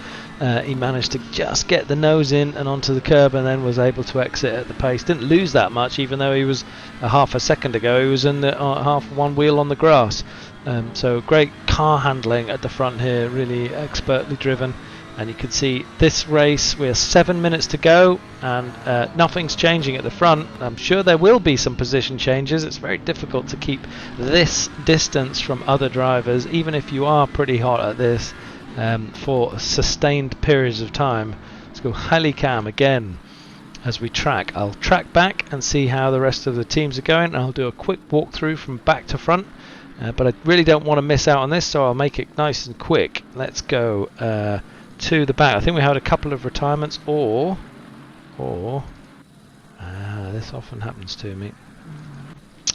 he managed to just get the nose in and onto the curb and then was able to exit at the pace. Didn't lose that much, even though he was a half a second ago he was in the half one wheel on the grass. So great car handling at the front here, really expertly driven. And you can see this race, we're 7 minutes to go and nothing's changing at the front. I'm sure there will be some position changes. It's very difficult to keep this distance from other drivers, even if you are pretty hot at this, for sustained periods of time. Let's go Halicam again as we track. I'll track back and see how the rest of the teams are going. I'll do a quick walkthrough from back to front, but I really don't want to miss out on this, so I'll make it nice and quick. Let's go to the back. I think we had a couple of retirements, or this often happens to me.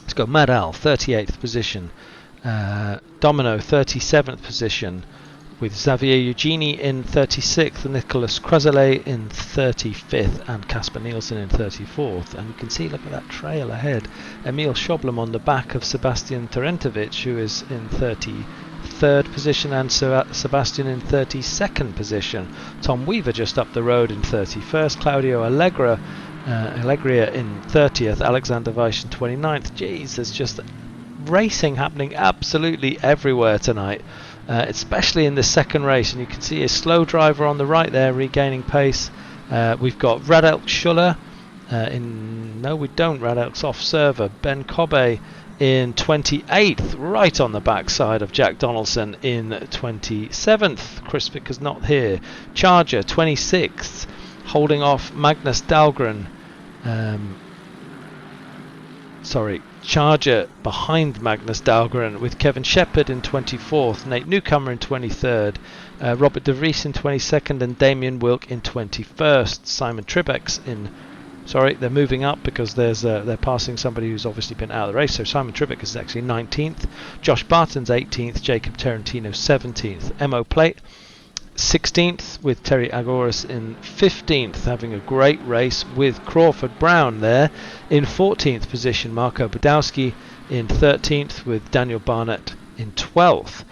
Let's go Madal, 38th position, Domino 37th position, with Xavier Eugenie in 36th, Nicolas Croiselet in 35th, and Casper Nielsen in 34th. And you can see, look at that trail ahead. Emil Schoblem on the back of Sebastian Terentovic, who is in 33rd position, and Sebastian in 32nd position. Tom Weaver just up the road in 31st, Claudio Allegria in 30th, Alexander Weiss in 29th. Jeez, there's just racing happening absolutely everywhere tonight, especially in the second race. And you can see a slow driver on the right there regaining pace. We've got Radek Schuller no we don't, Radek's off server. Ben Kobe in 28th, right on the backside of Jack Donaldson in 27th. Chris Vicker's not here. Charger 26th, holding off Magnus Dahlgren. Charger behind Magnus Dahlgren, with Kevin Shepherd in 24th, Nate Newcomer in 23rd, Robert De Vries in 22nd, and Damien Wilk in 21st. Simon Tribex they're moving up because they're passing somebody who's obviously been out of the race. So Simon Tribex is actually 19th, Josh Barton's 18th, Jacob Tarantino 17th, Mo Plate 16th, with Terry Agoras in 15th, having a great race, with Crawford Brown there in 14th position, Marco Badowski in 13th, with Daniel Barnett in 12th.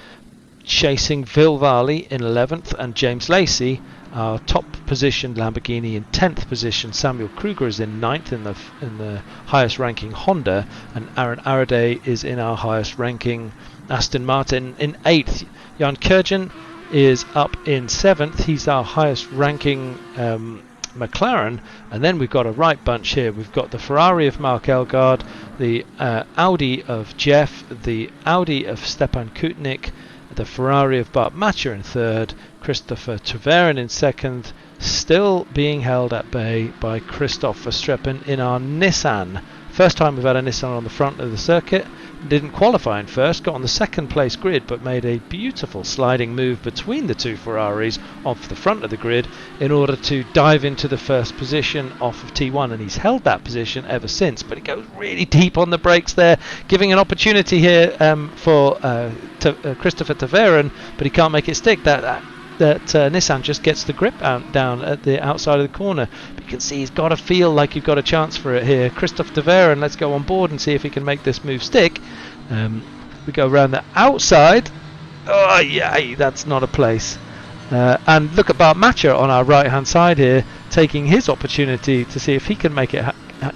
Chasing Vilvali in 11th, and James Lacey, our top positioned Lamborghini, in 10th position. Samuel Kruger is in 9th in the highest ranking Honda, and Aaron Araday is in our highest ranking Aston Martin in 8th. Jan Kurjan is up in 7th. He's our highest ranking McLaren. And then we've got a right bunch here. We've got the Ferrari of Mark Elgard, the Audi of Jeff, the Audi of Stepan Kutnik, the Ferrari of Bart Matcher in 3rd, Christopher Treverin in 2nd, still being held at bay by Christoph Verstappen in our Nissan First time we've had a Nissan on the front of the circuit. Didn't qualify in first, got on the second place grid, but made a beautiful sliding move between the two Ferraris off the front of the grid in order to dive into the first position off of T1, and he's held that position ever since. But he goes really deep on the brakes there, giving an opportunity here for Christopher Taveren, but he can't make it stick. That Nissan just gets the grip down at the outside of the corner. But you can see he's got to feel like you've got a chance for it here. Christophe Taveren, let's go on board and see if he can make this move stick. We go around the outside. Oh, yeah, that's not a place. And look at Bart Matcher on our right hand side here, taking his opportunity to see if he can make it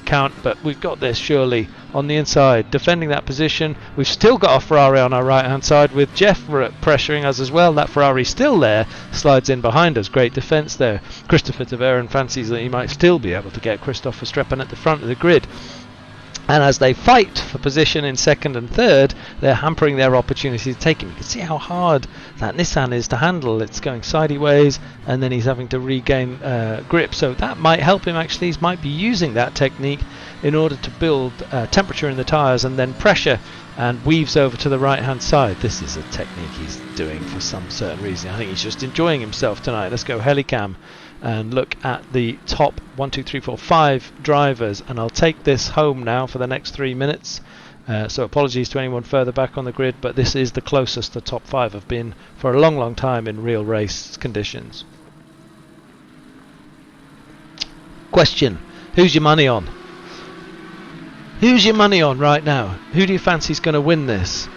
count. But we've got this surely on the inside, defending that position. We've still got a Ferrari on our right hand side with Jeff pressuring us as well. That Ferrari still there, slides in behind us. Great defence there. Christopher Taveren fancies that he might still be able to get Christoph Verstappen at the front of the grid. And as they fight for position in second and third, they're hampering their opportunity to take him. You can see how hard that Nissan is to handle. It's going sideways, and then he's having to regain grip. So that might help him actually. He might be using that technique in order to build temperature in the tyres and then pressure, and weaves over to the right hand side. This is a technique he's doing for some certain reason. I think he's just enjoying himself tonight. Let's go helicam and look at the top 1, 2, 3, 4, 5 drivers, and I'll take this home now for the next 3 minutes. So apologies to anyone further back on the grid, but this is the closest the top 5 have been for a long time in real race conditions. Question: who's your money on? Who's your money on right now? Who do you fancy is going to win this?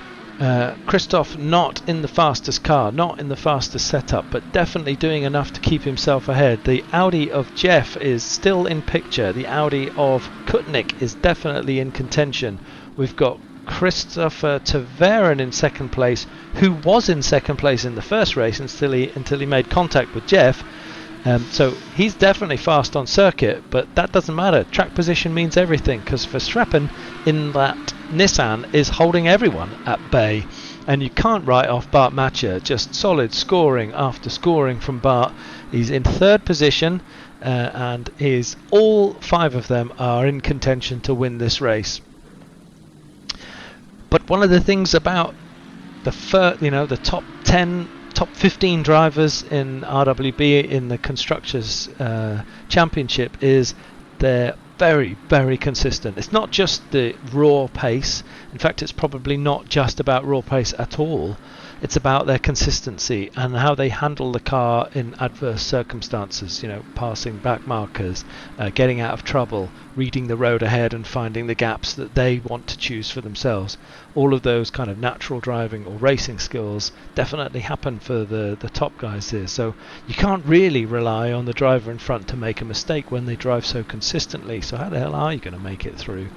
Christoph not in the fastest car, not in the fastest setup, but definitely doing enough to keep himself ahead. The Audi of Jeff is still in picture. The Audi of Kutnik is definitely in contention. We've got Christopher Taveren in second place, who was in second place in the first race until he made contact with Jeff. So he's definitely fast on circuit, but that doesn't matter. Track position means everything, because Verstappen in that Nissan is holding everyone at bay, and you can't write off Bart Matcher. Just solid scoring after scoring from Bart. He's in third position, and all 5 of them are in contention to win this race. But one of the things about the top 10, top 15 drivers in RWB in the Constructors Championship is they're very, very consistent. It's not just the raw pace. In fact, it's probably not just about raw pace at all. It's about their consistency and how they handle the car in adverse circumstances, passing back markers, getting out of trouble, reading the road ahead and finding the gaps that they want to choose for themselves. All of those kind of natural driving or racing skills definitely happen for the top guys here. So you can't really rely on the driver in front to make a mistake when they drive so consistently. So how the hell are you going to make it through?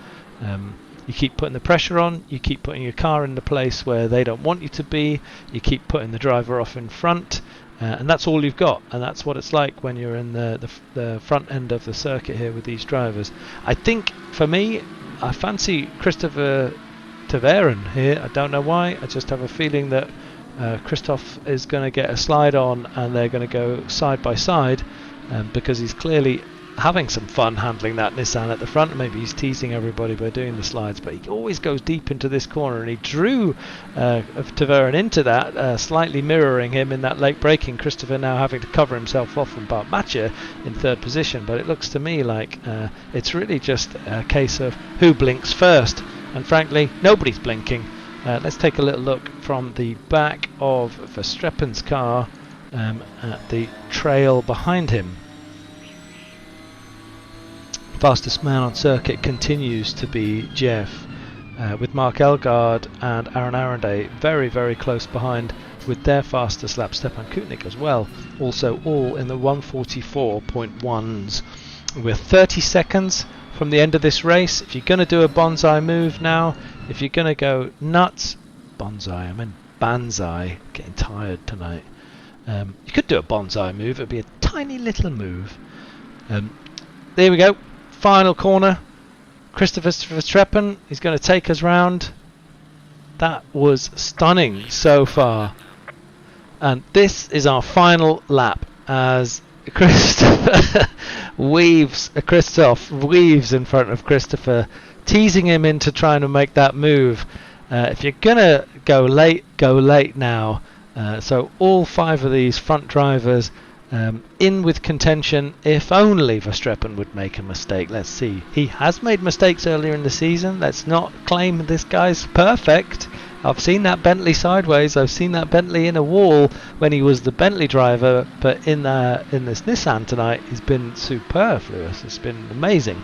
You keep putting the pressure on, you keep putting your car in the place where they don't want you to be, you keep putting the driver off in front, and that's all you've got. And that's what it's like when you're in the front end of the circuit here with these drivers. I think, for me, I fancy Christopher Taveren here. I don't know why, I just have a feeling that Christoph is going to get a slide on and they're going to go side by side, because he's clearly having some fun handling that Nissan at the front. Maybe he's teasing everybody by doing the slides, but he always goes deep into this corner, and he drew Taveren into that, slightly mirroring him in that late braking. Christopher now having to cover himself off from Bart Matcher in third position, but it looks to me like it's really just a case of who blinks first, and frankly nobody's blinking. Let's take a little look from the back of Verstappen's car at the trail behind him. Fastest man on circuit continues to be Jeff, with Mark Elgaard and Aaron Arenday very, very close behind with their fastest lap. Stepan Kutnik as well, also all in the 144.1s. We're 30 seconds from the end of this race. If you're going to do a bonsai move now, if you're going to go nuts, bonsai, I mean banzai, getting tired tonight. You could do a bonsai move, it would be a tiny little move. There we go. Final corner, Christopher Verstappen is going to take us round. That was stunning so far, and this is our final lap as Christoph weaves in front of Christopher teasing him into trying to make that move. If you're gonna go late now. So all 5 of these front drivers in with contention. If only Verstappen would make a mistake. Let's see. He has made mistakes earlier in the season. Let's not claim this guy's perfect. I've seen that Bentley sideways. I've seen that Bentley in a wall when he was the Bentley driver. But in this Nissan tonight, he's been superfluous. It's been amazing.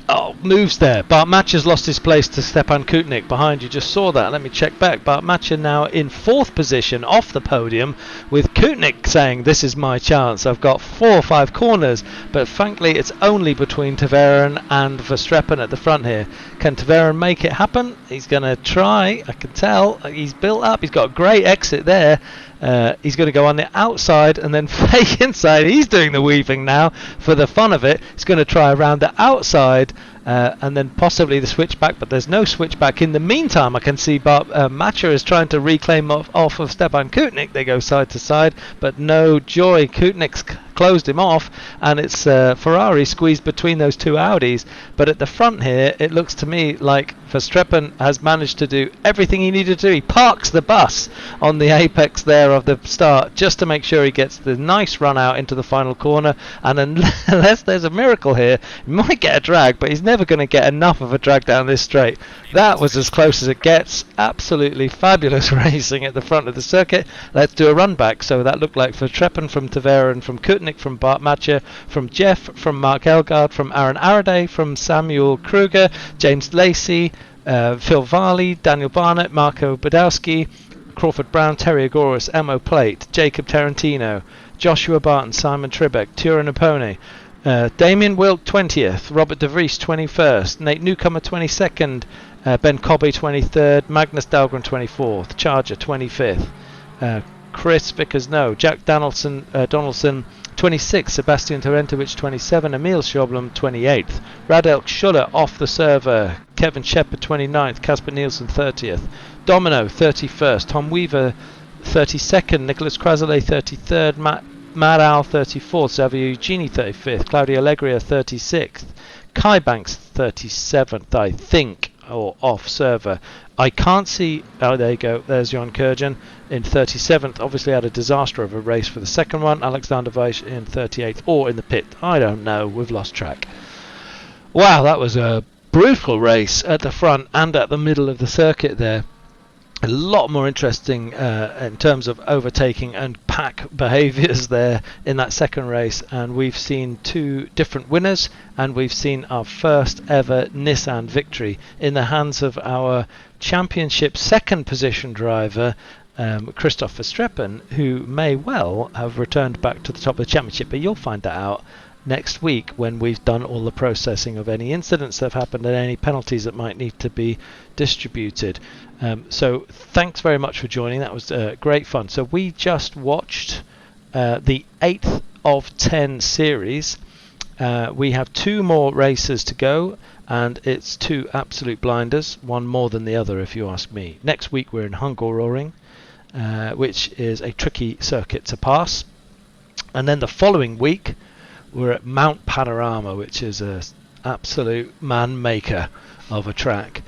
Oh, moves there. Bart Matcher's lost his place to Stepan Kutnik. Behind you, just saw that. Let me check back. Bart Matcher now in 4th position off the podium, with Kutnik saying, this is my chance. I've got 4 or 5 corners, but frankly it's only between Tverin and Verstappen at the front here. Can Tverin make it happen? He's going to try. I can tell. He's built up. He's got a great exit there. He's going to go on the outside and then fake inside. He's doing the weaving now for the fun of it. He's going to try around the outside and then possibly the switchback, but there's no switchback. In the meantime, I can see Matcher is trying to reclaim off of Stepan Kutnik. They go side to side, but no joy. Kutnik's closed him off, and it's Ferrari squeezed between those 2 Audis. But at the front here, it looks to me like Verstappen has managed to do everything he needed to do. He parks the bus on the apex there of the start just to make sure he gets the nice run out into the final corner, and unless there's a miracle here, he might get a drag, but he's never going to get enough of a drag down this straight. That was as close as it gets. Absolutely fabulous racing at the front of the circuit. Let's do a run back. So that looked like Verstappen from Tverin, from Kutnik, from Bart Matcher, from Jeff, from Mark Elgard, from Aaron Araday, from Samuel Kruger, James Lacey, Phil Varley, Daniel Barnett, Marco Badowski, Crawford Brown, Terry Agoras, Emo Plate, Jacob Tarantino, Joshua Barton, Simon Tribeck, Turan Apone, Damien Wilk 20th, Robert De Vries 21st, Nate Newcomer 22nd, Ben Cobby 23rd, Magnus Dahlgren 24th, Charger 25th, Chris Vickers Jack Donaldson 26th, Sebastian Torrentovich 27th, Emil Schoblum 28th, Radelk Schuller off the server, Kevin Shepard 29th, Casper Nielsen 30th, Domino 31st, Tom Weaver 32nd, Nicholas Krasillet 33rd, Matt Owl 34th, Xavier Eugeni 35th, Claudio Allegria 36th, Kai Banks 37th, I think, or off server. I can't see. Oh, there you go. There's Jon Kurjan in 37th. Obviously had a disaster of a race for the second one. Alexander Weiss in 38th, or in the pit. I don't know. We've lost track. Wow, that was a brutal race at the front and at the middle of the circuit there. A lot more interesting in terms of overtaking and pack behaviours there in that second race, and we've seen 2 different winners, and we've seen our first ever Nissan victory in the hands of our championship second position driver Christoph Verstappen, who may well have returned back to the top of the championship, but you'll find that out next week when we've done all the processing of any incidents that have happened and any penalties that might need to be distributed. So thanks very much for joining. That was great fun. So we just watched the 8th of 10 series. We have 2 more races to go, and it's 2 absolute blinders, one more than the other if you ask me. Next week we're in Hungaroring, which is a tricky circuit to pass, and then the following week we're at Mount Panorama, which is an absolute man maker of a track.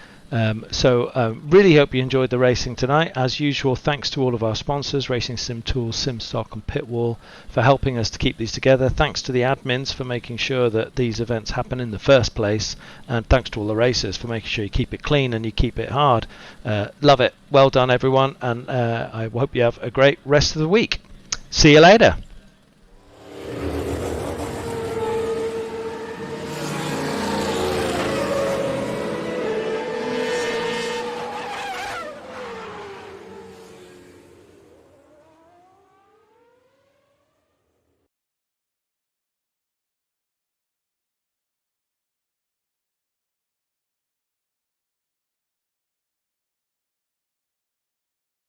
So really hope you enjoyed the racing tonight. As usual, thanks to all of our sponsors, Racing Sim Tools, SimStock and Pitwall, for helping us to keep these together. Thanks to the admins for making sure that these events happen in the first place, and thanks to all the racers for making sure you keep it clean and you keep it hard. Love it. Well done everyone, and I hope you have a great rest of the week. See you later.